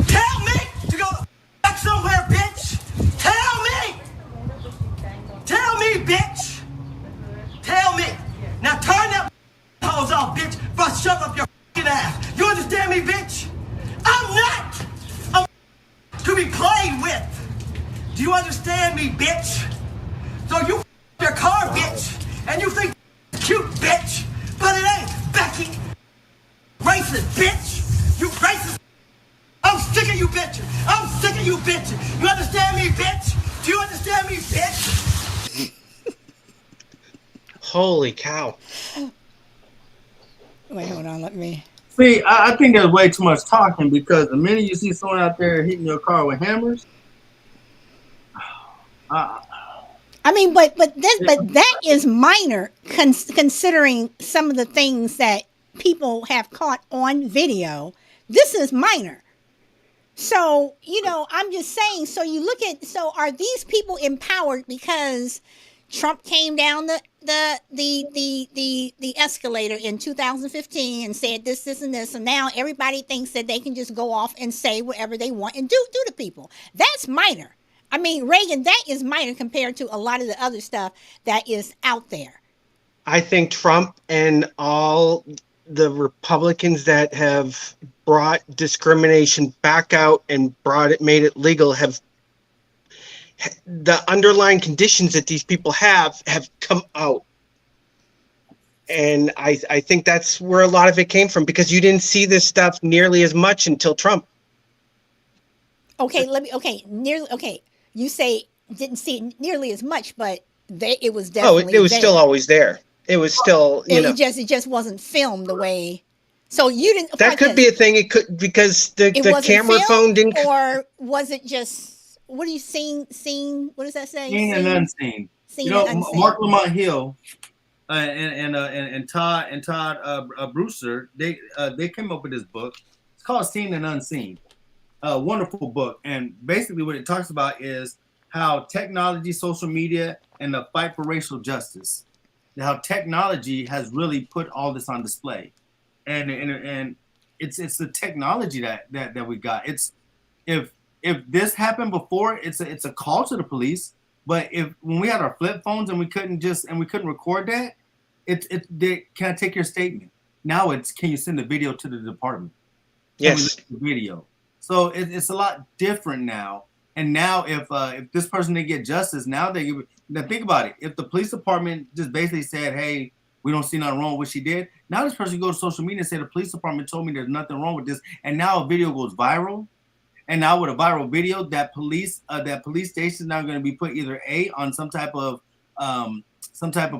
Tell me to go back somewhere, bitch. Tell me. Tell me, bitch. Tell me. Now turn that hose off, bitch, before I shove up your ass. You understand me, bitch? I'm not a to be played with. Do you understand me, bitch? So you your car, bitch, and you think it's cute, bitch, but it ain't, Becky. Racist, bitch. You racist. I'm sick of you bitches. I'm sick of you bitches. You understand me, bitch? Do you understand me, bitch? Holy cow. Wait, hold on. Let me. See, I think there's way too much talking, because the minute you see someone out there hitting your car with hammers, I mean, but that is minor considering some of the things that people have caught on video. This is minor. So, I'm just saying, so you look at, so are these people empowered because Trump came down the escalator in 2015 and said this, and this, and now everybody thinks that they can just go off and say whatever they want and do to people. That's minor. I mean, Reagan, that is minor compared to a lot of the other stuff that is out there. I think Trump and all the Republicans that have brought discrimination back out and made it legal have the underlying conditions that these people have come out. And I think that's where a lot of it came from, because you didn't see this stuff nearly as much until Trump. Okay, you say didn't see it nearly as much, but it was definitely it was there. still always there. It was still, it just wasn't filmed the way. So you didn't. That could be a thing. It could, because the camera phone didn't. Or was it just, what are you seeing? What does that say? Seen and unseen. Seen and unseen. Mark Lamont Hill and Todd Brewster, they came up with this book. It's called Seen and Unseen. A wonderful book, and basically what it talks about is how technology, social media, and the fight for racial justice, how technology has really put all this on display, and it's the technology that we got. It's if this happened before, it's a call to the police. But when we had our flip phones and we couldn't record that, they can't take your statement. Now can you send the video to the department? Yes, the video. So it's a lot different now. And now if this person didn't get justice, now think about it. If the police department just basically said, hey, we don't see nothing wrong with what she did, now this person go to social media and say the police department told me there's nothing wrong with this, and now a video goes viral. And now with a viral video, that police station is now going to be put either on some type of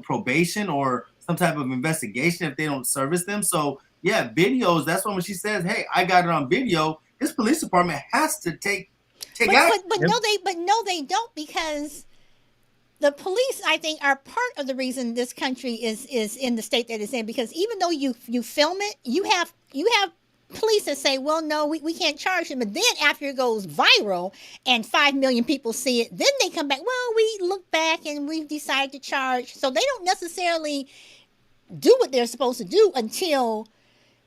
probation or some type of investigation if they don't service them. So yeah, videos. That's when she says, hey, I got it on video, this police department has to take action. But no, they don't, because the police, I think, are part of the reason this country is in the state that it's in, because even though you film it, you have police that say, well, no, we can't charge him. But then after it goes viral and 5 million people see it, then they come back, well, we look back and we decided to charge. So they don't necessarily do what they're supposed to do until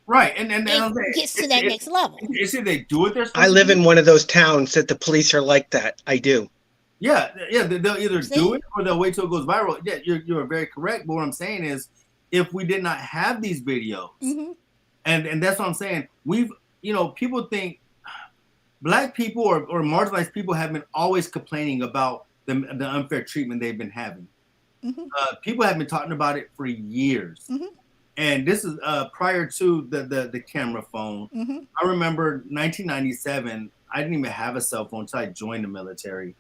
Right, and it gets to that next level. It's if they do what they're supposed I to live do. in one of those towns that the police are like that. I do. Yeah, they'll either do it or they'll wait till it goes viral. Yeah, you're very correct. But what I'm saying is, if we did not have these videos, and that's what I'm saying, people think Black people or marginalized people have been always complaining about the unfair treatment they've been having. People have been talking about it for years. And this is prior to the camera phone. I remember 1997. I didn't even have a cell phone until I joined the military,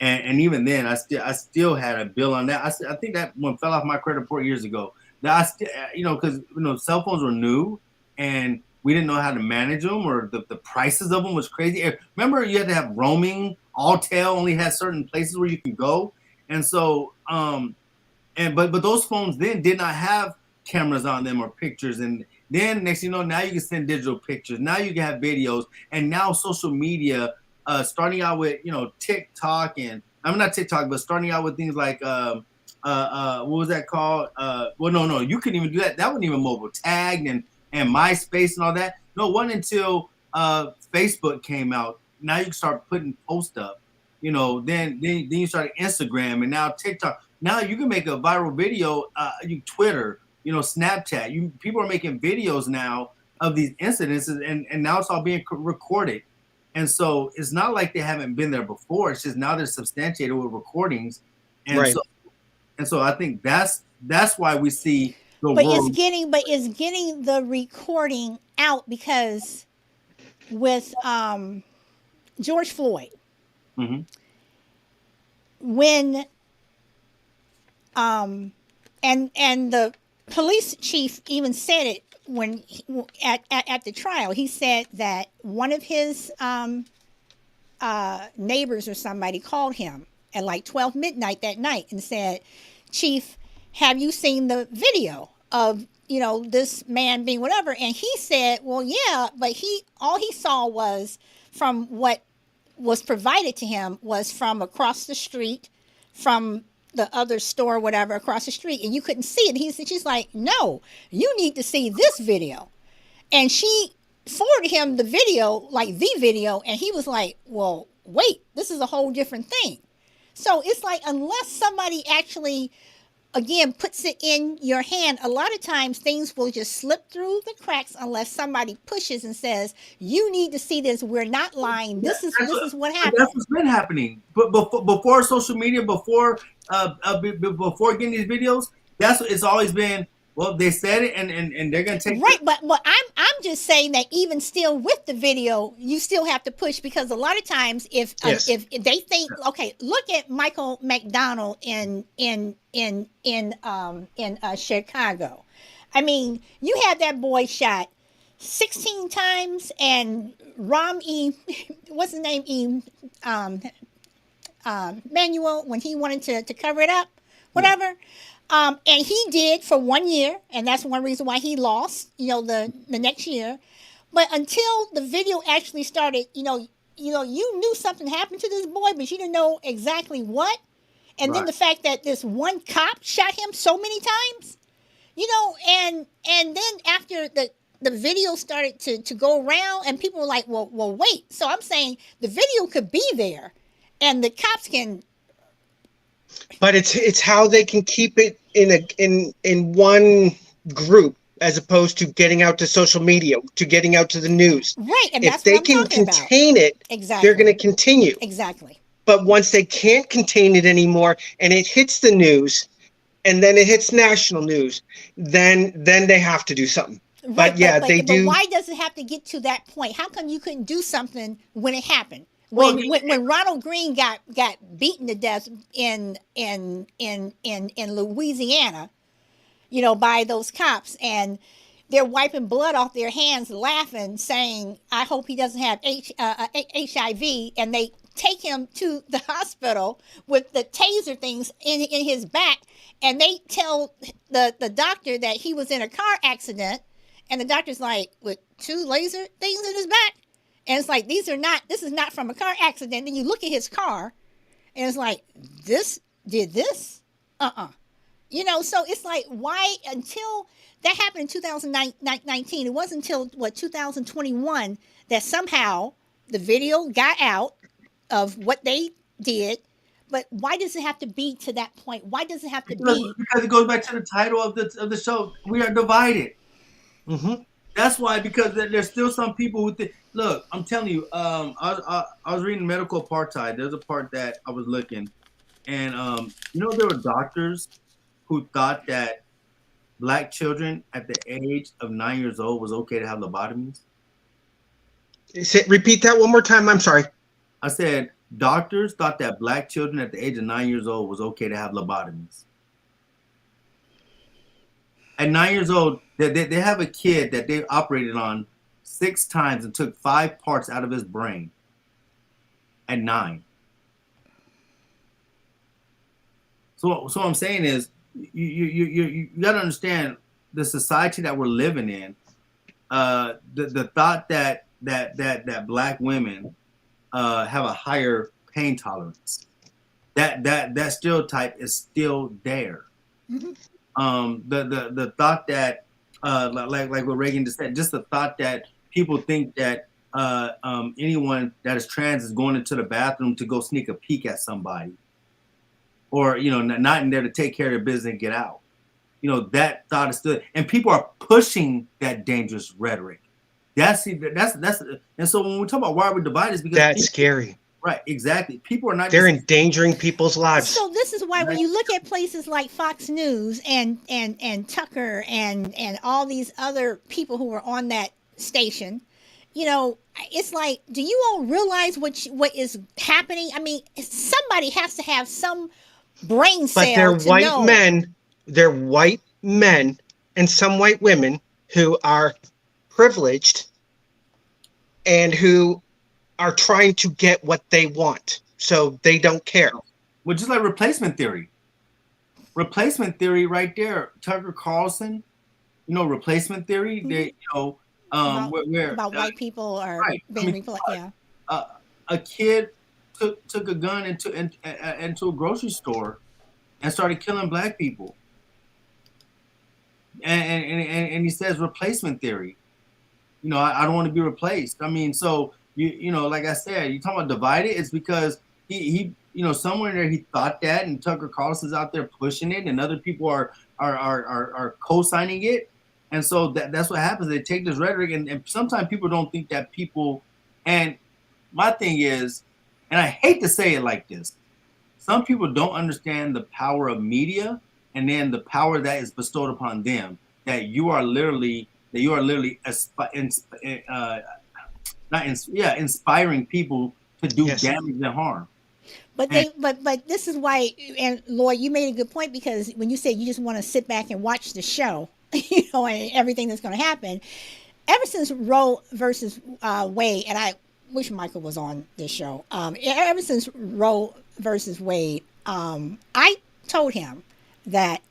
and even then, I still had a bill on that. I think that one fell off my credit report years ago. That I still, because cell phones were new, and we didn't know how to manage them, or the prices of them was crazy. Remember, you had to have roaming. Alltel only had certain places where you can go, and so but those phones then did not have cameras on them or pictures, and then next thing you know, now you can send digital pictures, now you can have videos, and now social media, starting out with TikTok, and I'm not TikTok, but starting out with things like what was that called? Well, no, you couldn't even do that. That wasn't even mobile. Tagged and MySpace and all that. No, it wasn't until Facebook came out. Now you can start putting posts up. Then you started Instagram, and now TikTok. Now you can make a viral video. Twitter, Snapchat. People are making videos now of these incidents, and now it's all being recorded. And so it's not like they haven't been there before. It's just now they're substantiated with recordings, and Right. so I think that's why we see the But world. it's getting the recording out, because with George Floyd, when and the police chief even said it when at the trial. He said that one of his neighbors or somebody called him at like 12 midnight that night and said, Chief, have you seen the video of this man being whatever? And he said, well, yeah, but all he saw was, from what was provided to him, was from across the street, from the other store, whatever, across the street, and you couldn't see it. She's like, no, you need to see this video. And she forwarded him the video, and he was like, well, wait, this is a whole different thing. So it's like, unless somebody actually, again, puts it in your hand, a lot of times things will just slip through the cracks unless somebody pushes and says, you need to see this. We're not lying. This is what happened. That's what's been happening. But before social media, before getting these videos, it's always been, well, they said it, and they're gonna take right. But I'm just saying that even still with the video, you still have to push, because a lot of times if they think, okay, look at Michael McDonald in Chicago. I mean, you had that boy shot 16 times, and what's his name, Manuel, when he wanted to cover it up, whatever. And he did for 1 year, and that's one reason why he lost, the next year. But until the video actually started, you knew something happened to this boy, but you didn't know exactly what. And then the fact that this one cop shot him so many times, and then after the video started to go around, and people were like, well, wait. So I'm saying the video could be there, and the cops can. But it's how they can keep it in one group, as opposed to getting out to social media, to getting out to the news. Right, and if that's they what I'm can talking contain about. it, Exactly. they're going to continue. Exactly. But once they can't contain it anymore, and it hits the news, and then it hits national news, then they have to do something. Right, but they do. But why does it have to get to that point? How come you couldn't do something when it happened? When Ronald Green got beaten to death in Louisiana, by those cops, and they're wiping blood off their hands, laughing, saying, "I hope he doesn't have HIV," and they take him to the hospital with the taser things in his back, and they tell the doctor that he was in a car accident, and the doctor's like, with 2 laser things in his back, and it's like, this is not from a car accident. Then you look at his car, and it's like, this did this? You know, so it's like, why, until that happened in 2019, it wasn't until, 2021 that somehow the video got out of what they did. But why does it have to be to that point? Why does it have to be? Because it goes back to the title of the show. We are divided. Mm-hmm. That's why, because there's still some people who think. Look, I'm telling you. I was reading Medical Apartheid. There's a part that I was looking, and you know, there were doctors who thought that Black children at the age of 9 years old was okay to have lobotomies. Repeat that one more time. I'm sorry. I said doctors thought that Black children at the age of 9 years old was okay to have lobotomies. At 9 years old, they have a kid that they operated on 6 times and took 5 parts out of his brain. At 9. So what I'm saying is, you got to understand the society that we're living in. The thought that Black women have a higher pain tolerance. That stereotype is still there. Mm-hmm. The thought that like what Reagan just said, just the thought that people think that anyone that is trans is going into the bathroom to go sneak a peek at somebody, or not in there to take care of their business and get out. That thought is still, and people are pushing that dangerous rhetoric. And so when we talk about why we're divided, is because that's scary. Right, exactly. People are not. They're endangering people's lives. So this is why, when you look at places like Fox News and Tucker and all these other people who are on that station, it's like, do you all realize what is happening? I mean, somebody has to have some brain cell. But they're white men. They're white men and some white women who are privileged and who are trying to get what they want, so they don't care. Well, just like replacement theory right there. Tucker Carlson, replacement theory. Mm-hmm. They, about white people are being replaced. Yeah. A kid took a gun into a grocery store and started killing Black people, and he says replacement theory. I don't want to be replaced. I mean, so. Like I said, you talking about divided. It's because he somewhere there he thought that, and Tucker Carlson's out there pushing it, and other people are co-signing it, and so that's what happens. They take this rhetoric, and sometimes people don't think that people. And my thing is, and I hate to say it like this, some people don't understand the power of media, and then the power that is bestowed upon them. That you are literally inspiring people to do damage and harm. But but this is why, and Lloyd, you made a good point, because when you said you just want to sit back and watch the show, and everything that's going to happen, ever since Roe versus Wade, and I wish Michael was on this show. Ever since Roe versus Wade, I told him that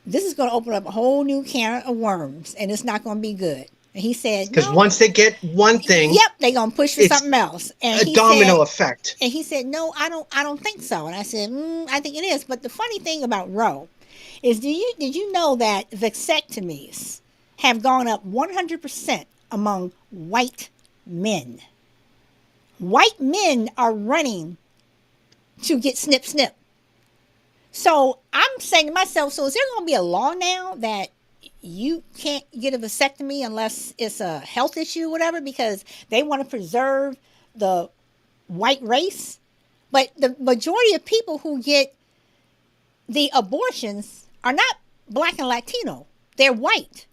this is going to open up a whole new can of worms, and it's not going to be good. And he said, because once they get one thing, they're gonna push for something else. And a domino effect. And he said, no, I don't think so. And I said, I think it is. But the funny thing about Roe is, did you know that vasectomies have gone up 100% among white men? White men are running to get snip snip. So I'm saying to myself, so is there going to be a law now that you can't get a vasectomy unless it's a health issue or whatever, because they want to preserve the white race? But the majority of people who get the abortions are not Black and Latino. They're white.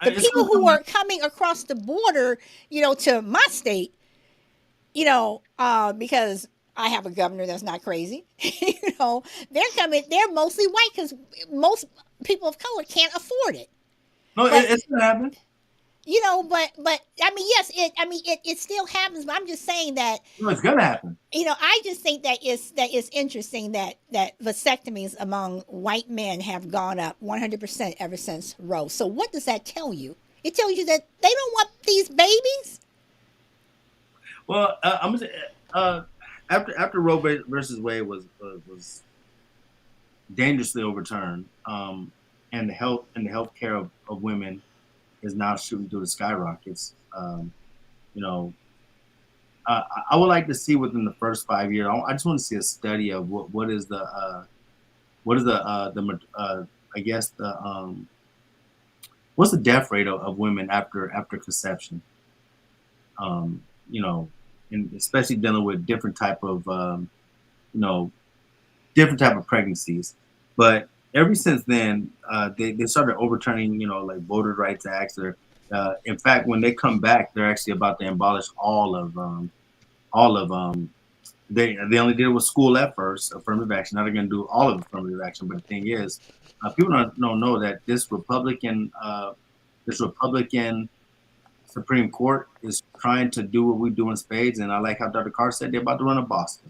The people who are coming across the border, to my state, because I have a governor that's not crazy, they're mostly white, because most people of color can't afford it. No, it's gonna happen. you know, but I mean, yes, it still happens. But I'm just saying that, You know, it's gonna happen. you know, I just think that it's interesting that vasectomies among white men have gone up 100% ever since Roe. So what does that tell you? It tells you that they don't want these babies. Well, I'm gonna say, after Roe versus Wade was dangerously overturned, and the health care of women is now shooting through the skyrockets. You know, I would like to see within the first 5 years. I just want to see a study of what is the I guess what's the death rate of women after conception. You know, and especially dealing with different type of different type of pregnancies. But ever since then, they started overturning, like voter rights acts. Or, in fact, when they come back, they're actually about to abolish all of they only did it with school at first, affirmative action. Now they're going to do all of affirmative action. But the thing is, people don't know that this Republican Supreme Court is trying to do what we do in spades. And I like how Dr. Carr said they're about to run a Boston.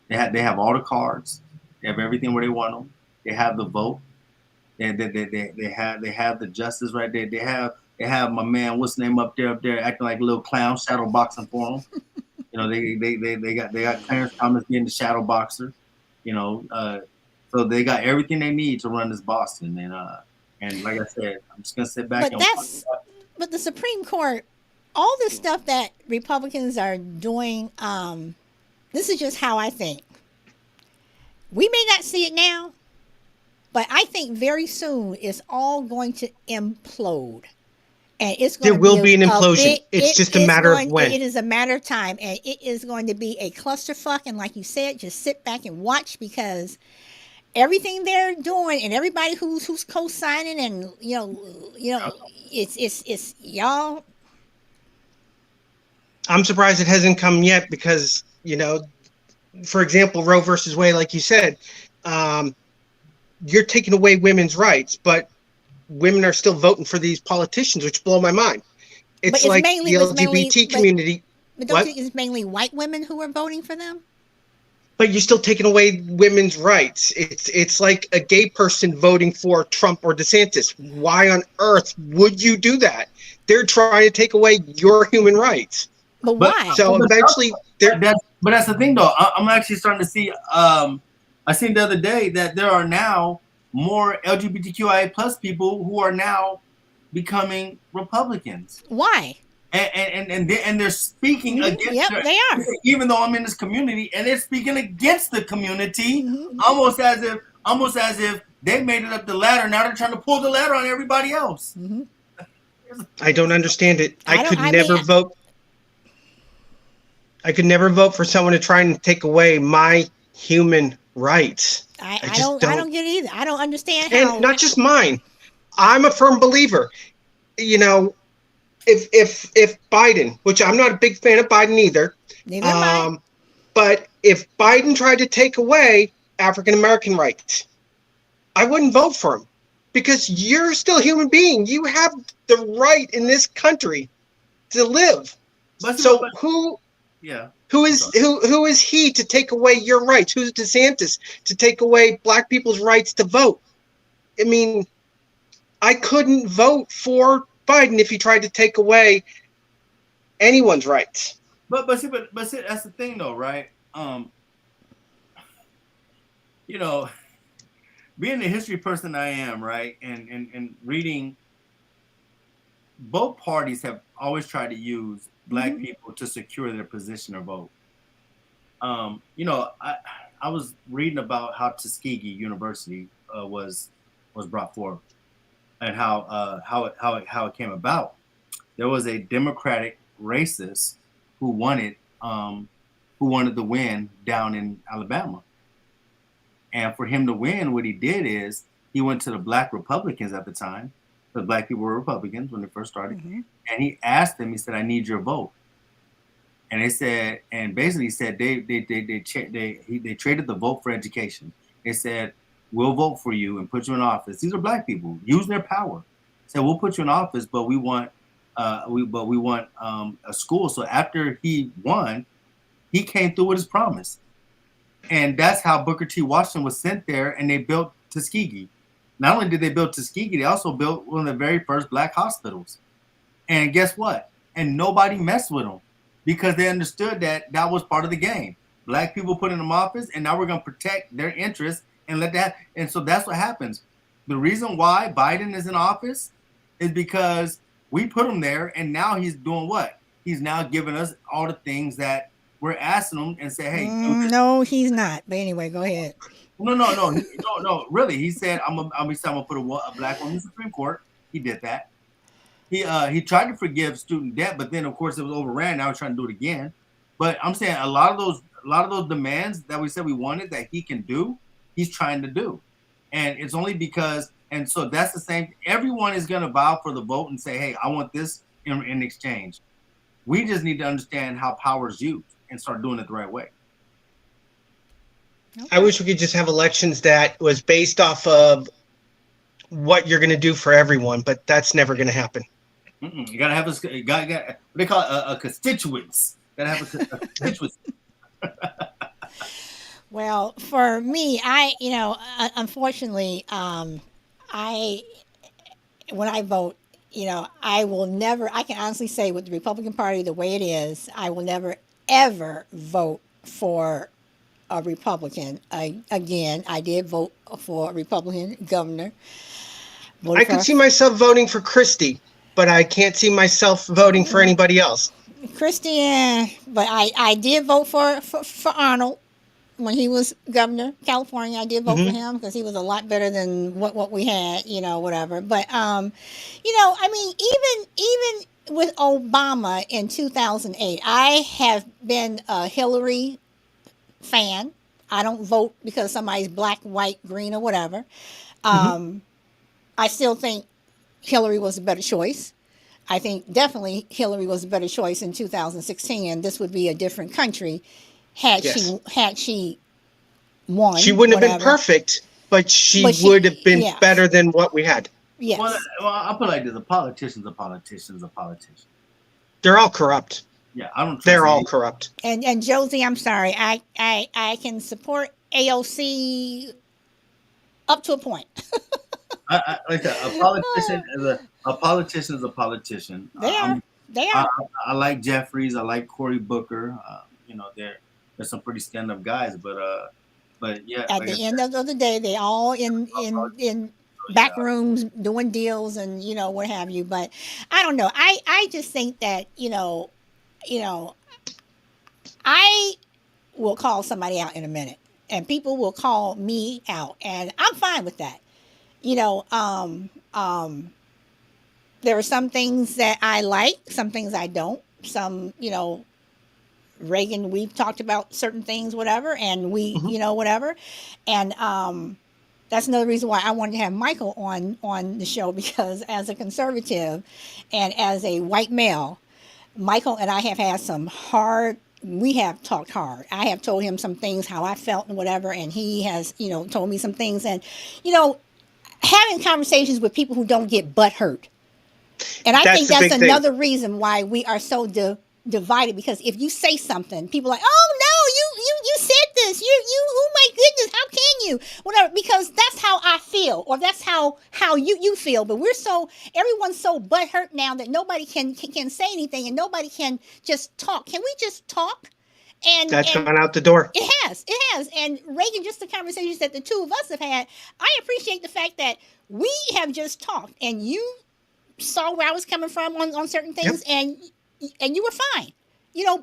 They have all the cards. They have everything where they want them. They have the vote. They have the justice right there. They have my man, what's his name up there acting like a little clown, shadow boxing for them. They got Clarence Thomas being the shadow boxer. So they got everything they need to run this Boston. And like I said, I'm just gonna sit back. But the Supreme Court, all the stuff that Republicans are doing, this is just how I think. We may not see it now, but I think very soon it's all going to implode. And it's going there will be an implosion. It's just a matter of when. It is a matter of time. And it is going to be a clusterfuck. And like you said, just sit back and watch, because everything they're doing and everybody who's co-signing and, it's y'all. I'm surprised it hasn't come yet because, for example, Roe versus Wade, like you said, you're taking away women's rights, but women are still voting for these politicians, which blow my mind. It's like the LGBT community. But don't you think it's mainly white women who are voting for them? But you're still taking away women's rights. It's like a gay person voting for Trump or DeSantis. Why on earth would you do that? They're trying to take away your human rights. But why? So eventually, but that's the thing, though. I'm actually starting to see. I seen the other day that there are now more LGBTQIA plus people who are now becoming Republicans. Why? And they're speaking against. Yep, they are. Even though I'm in this community, and they're speaking against the community, almost as if they made it up the ladder. Now they're trying to pull the ladder on everybody else. I don't understand it. I could never vote. I could never vote for someone to try and take away my human rights. I don't get it either. I don't understand how. And not just mine. I'm a firm believer. If Biden, which I'm not a big fan of Biden either, neither am I. But if Biden tried to take away African American rights, I wouldn't vote for him, because you're still a human being. You have the right in this country to live. Who is he to take away your rights? Who's DeSantis to take away black people's rights to vote? I mean, I couldn't vote for Biden if he tried to take away anyone's rights. But see, that's the thing, though, right? Being the history person I am, right, and reading, both parties have always tried to use black people to secure their position or vote. I was reading about how Tuskegee University was brought forth, and how it came about. There was a Democratic racist who wanted to win down in Alabama, and for him to win, what he did is he went to the black Republicans at the time. The black people were Republicans when they first started, and he asked them. He said, "I need your vote." And they said, and basically said they traded the vote for education. They said, "We'll vote for you and put you in office." These are black people using their power. Said, "We'll put you in office, but we want But we want a school. So after he won, he came through with his promise. And that's how Booker T. Washington was sent there, and they built Tuskegee. Not only did they build Tuskegee, they also built one of the very first black hospitals. And guess what? And nobody messed with them because they understood that that was part of the game. Black people put in them office, and now we're going to protect their interests and let that. And so that's what happens. The reason why Biden is in office is because we put him there, and now he's doing what? He's now giving us all the things that we're asking him and say, hey. No, he's not. But anyway, go ahead. No. Really, he said, I'm gonna put a black woman in the Supreme Court. He did that. He tried to forgive student debt, but then of course it was overran. Now he's trying to do it again. But I'm saying a lot of those demands that we said we wanted that he can do, he's trying to do, and it's only because. And so that's the same. Everyone is gonna vow for the vote and say, hey, I want this in exchange. We just need to understand how power is used and start doing it the right way. I wish we could just have elections that was based off of what you're going to do for everyone, but that's never going to happen. You got to have what they call a constituents. Got to have a constituency. Well, for me, unfortunately, when I vote, I will never, I can honestly say with the Republican Party, the way it is, I will never, ever vote for a Republican. Again, I did vote for a Republican governor. I could see myself voting for Christie, but I can't see myself voting for anybody else. Christie, but I did vote for Arnold when he was governor of California. I did vote for him because he was a lot better than what we had, whatever. But I mean, even with Obama in 2008, I have been a Hillary fan. I don't vote because somebody's black, white, green, or whatever. I still think Hillary was a better choice. I think definitely Hillary was a better choice in 2016, and this would be a different country had she won. She wouldn't have been perfect, but she would have been better than what we had. Yes. Well, I'll put it like this: a politician's a politician's a politician. They're all corrupt. Yeah, I don't. They're all corrupt. And Josie, I'm sorry. I can support AOC up to a point. Like that, a politician is a politician. They are. I like Jeffries. I like Cory Booker. There's some pretty stand-up guys, but yeah. At the end of the day, they all in back rooms doing deals and what have you. But I don't know. I just think that I will call somebody out in a minute, and people will call me out, and I'm fine with that. There are some things that I like, some things I don't. Some, Reagan, we've talked about certain things, whatever, and we, whatever. And that's another reason why I wanted to have Michael on the show, because as a conservative and as a white male, Michael and I have had we have talked hard. I have told him some things, how I felt and whatever, and he has, told me some things. And, having conversations with people who don't get butt hurt. And I think that's another reason why we are so divided, because if you say something, people are like, oh no, you said this, you oh my goodness, how can you, whatever, because that's how I feel, or that's how you feel. But everyone's so butthurt now that nobody can say anything, and nobody can just talk. Can we just talk? And that's gone out the door. It has. And Reagan, just the conversations that the two of us have had, I appreciate the fact that we have just talked, and you saw where I was coming from on certain things, and you were fine,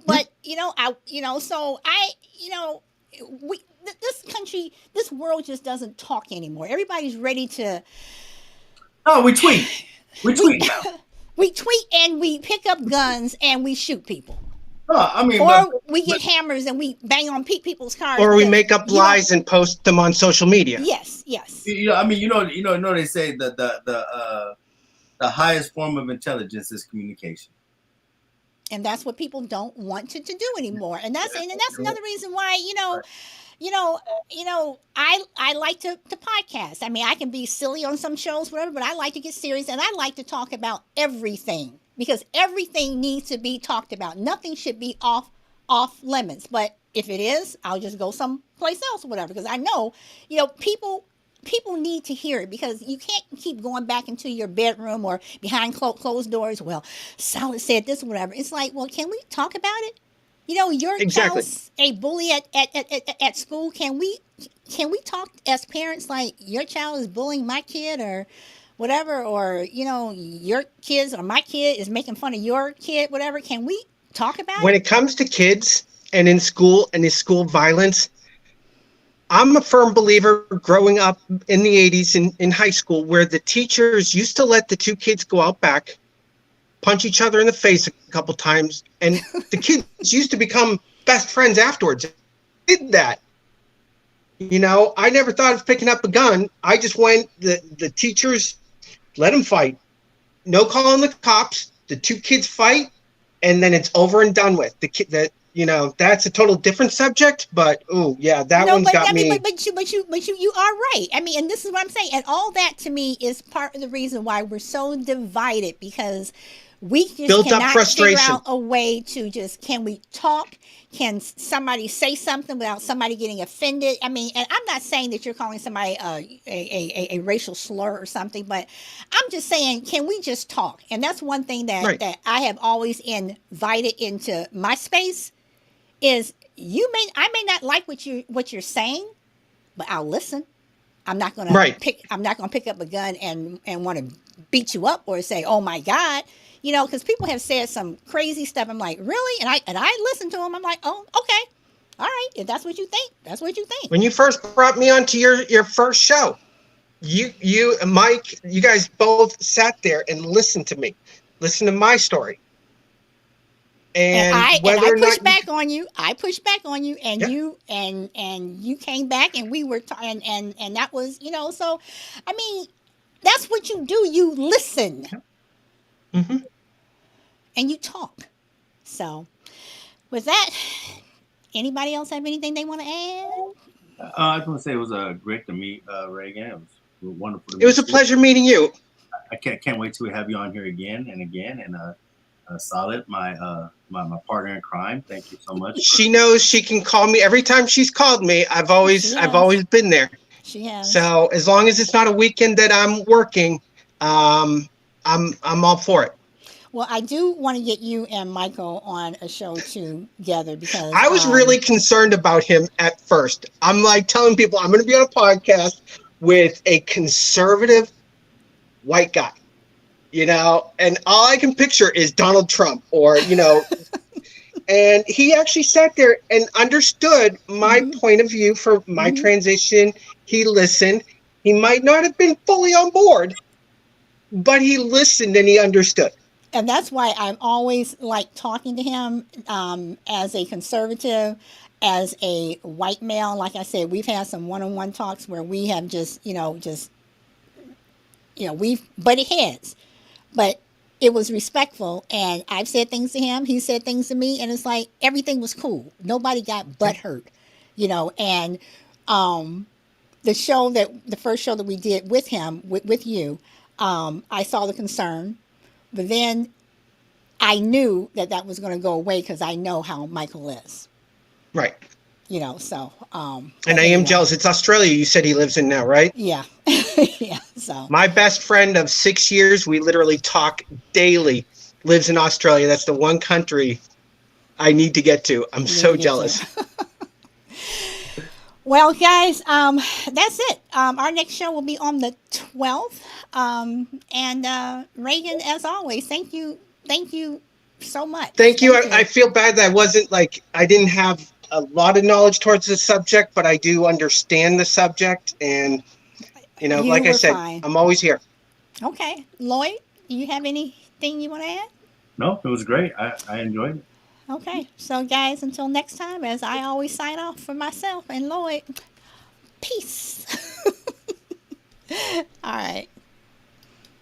but this country, this world just doesn't talk anymore. Everybody's ready to. Oh, we tweet. We tweet. We tweet, and we pick up guns and we shoot people. We get hammers and we bang on people's cars. Or we make up lies and post them on social media. Yes. They say that the highest form of intelligence is communication. And that's what people don't want to do anymore. And that's another reason why, I like to podcast. I mean, I can be silly on some shows, whatever, but I like to get serious, and I like to talk about everything. because everything needs to be talked about. Nothing should be off limits. But if it is, I'll just go someplace else or whatever, because I know, people need to hear it, because you can't keep going back into your bedroom or behind closed doors. Well, Solid said this or whatever. It's like, well, can we talk about it? Your Exactly. child's a bully at school. Can we talk as parents, like, your child is bullying my kid or whatever, or your kids or my kid is making fun of your kid, whatever. Can we talk about When it? it comes to kids and in school and in school violence, I'm a firm believer, growing up in the 80s in high school, where the teachers used to let the two kids go out back, punch each other in the face a couple times, and the kids used to become best friends afterwards. Did that. I never thought of picking up a gun. I just went, the teachers let them fight. No calling the cops. The two kids fight, and then it's over and done with. The kid that's a total different subject, but that No, one's but got I mean, me. you are right. I mean, and this is what I'm saying, and all that to me is part of the reason why we're so divided, because we just Built up cannot figure frustration. out a way to can we talk? Can somebody say something without somebody getting offended? I mean, and I'm not saying that you're calling somebody a racial slur or something, but I'm just saying, can we just talk? And that's one thing Right. that I have always invited into my space is, I may not like what you're saying, but I'll listen. I'm not gonna Right. pick up a gun and want to beat you up or say, oh my God, because people have said some crazy stuff. I'm like, really? And I listen to them. I'm like, oh, okay, all right. If that's what you think, that's what you think. When you first brought me onto your first show, you and Mike, you guys both sat there and listened to me, listened to my story, and I whether or not pushed back on you. I pushed back on you, and Yeah. you came back, and we were and that was, So, I mean, that's what you do. You listen hmm and you talk. So, with that, anybody else have anything they want to add? I was going to say it was great to meet Reagan. It was wonderful to meet it was a you. pleasure meeting you. I can't wait to have you on here again and again. And Solid, my partner in crime. Thank you so much. She knows she can call me every time she's called me. I've always been there. She has. So as long as it's not a weekend that I'm working, I'm all for it. Well, I do want to get you and Michael on a show together, because I was really concerned about him at first. I'm like telling people I'm going to be on a podcast with a conservative white guy, and all I can picture is Donald Trump or, and he actually sat there and understood my point of view for my transition. He listened. He might not have been fully on board, but he listened and he understood. And that's why I'm always like talking to him, as a conservative, as a white male. Like I said, we've had some one-on-one talks where we have we've butted heads, but it was respectful. And I've said things to him, he said things to me, and it's like everything was cool. Nobody got butthurt, And the first show that we did with him, with you, I saw the concern. But then I knew that was going to go away, because I know how Michael is. Right. So. And I am jealous. It's Australia you said he lives in now, right? Yeah. Yeah. So. My best friend of 6 years, we literally talk daily, lives in Australia. That's the one country I need to get to. I'm so jealous. Well, guys, that's it. Our next show will be on the 12th. And Reagan, as always, thank you so much. Thank you. I feel bad that I didn't have a lot of knowledge towards the subject, but I do understand the subject. And, like I said, fine. I'm always here. Okay. Lloyd, do you have anything you want to add? No, it was great. I enjoyed it. Okay. So, guys, until next time, as I always sign off for myself and Lloyd, peace. All right.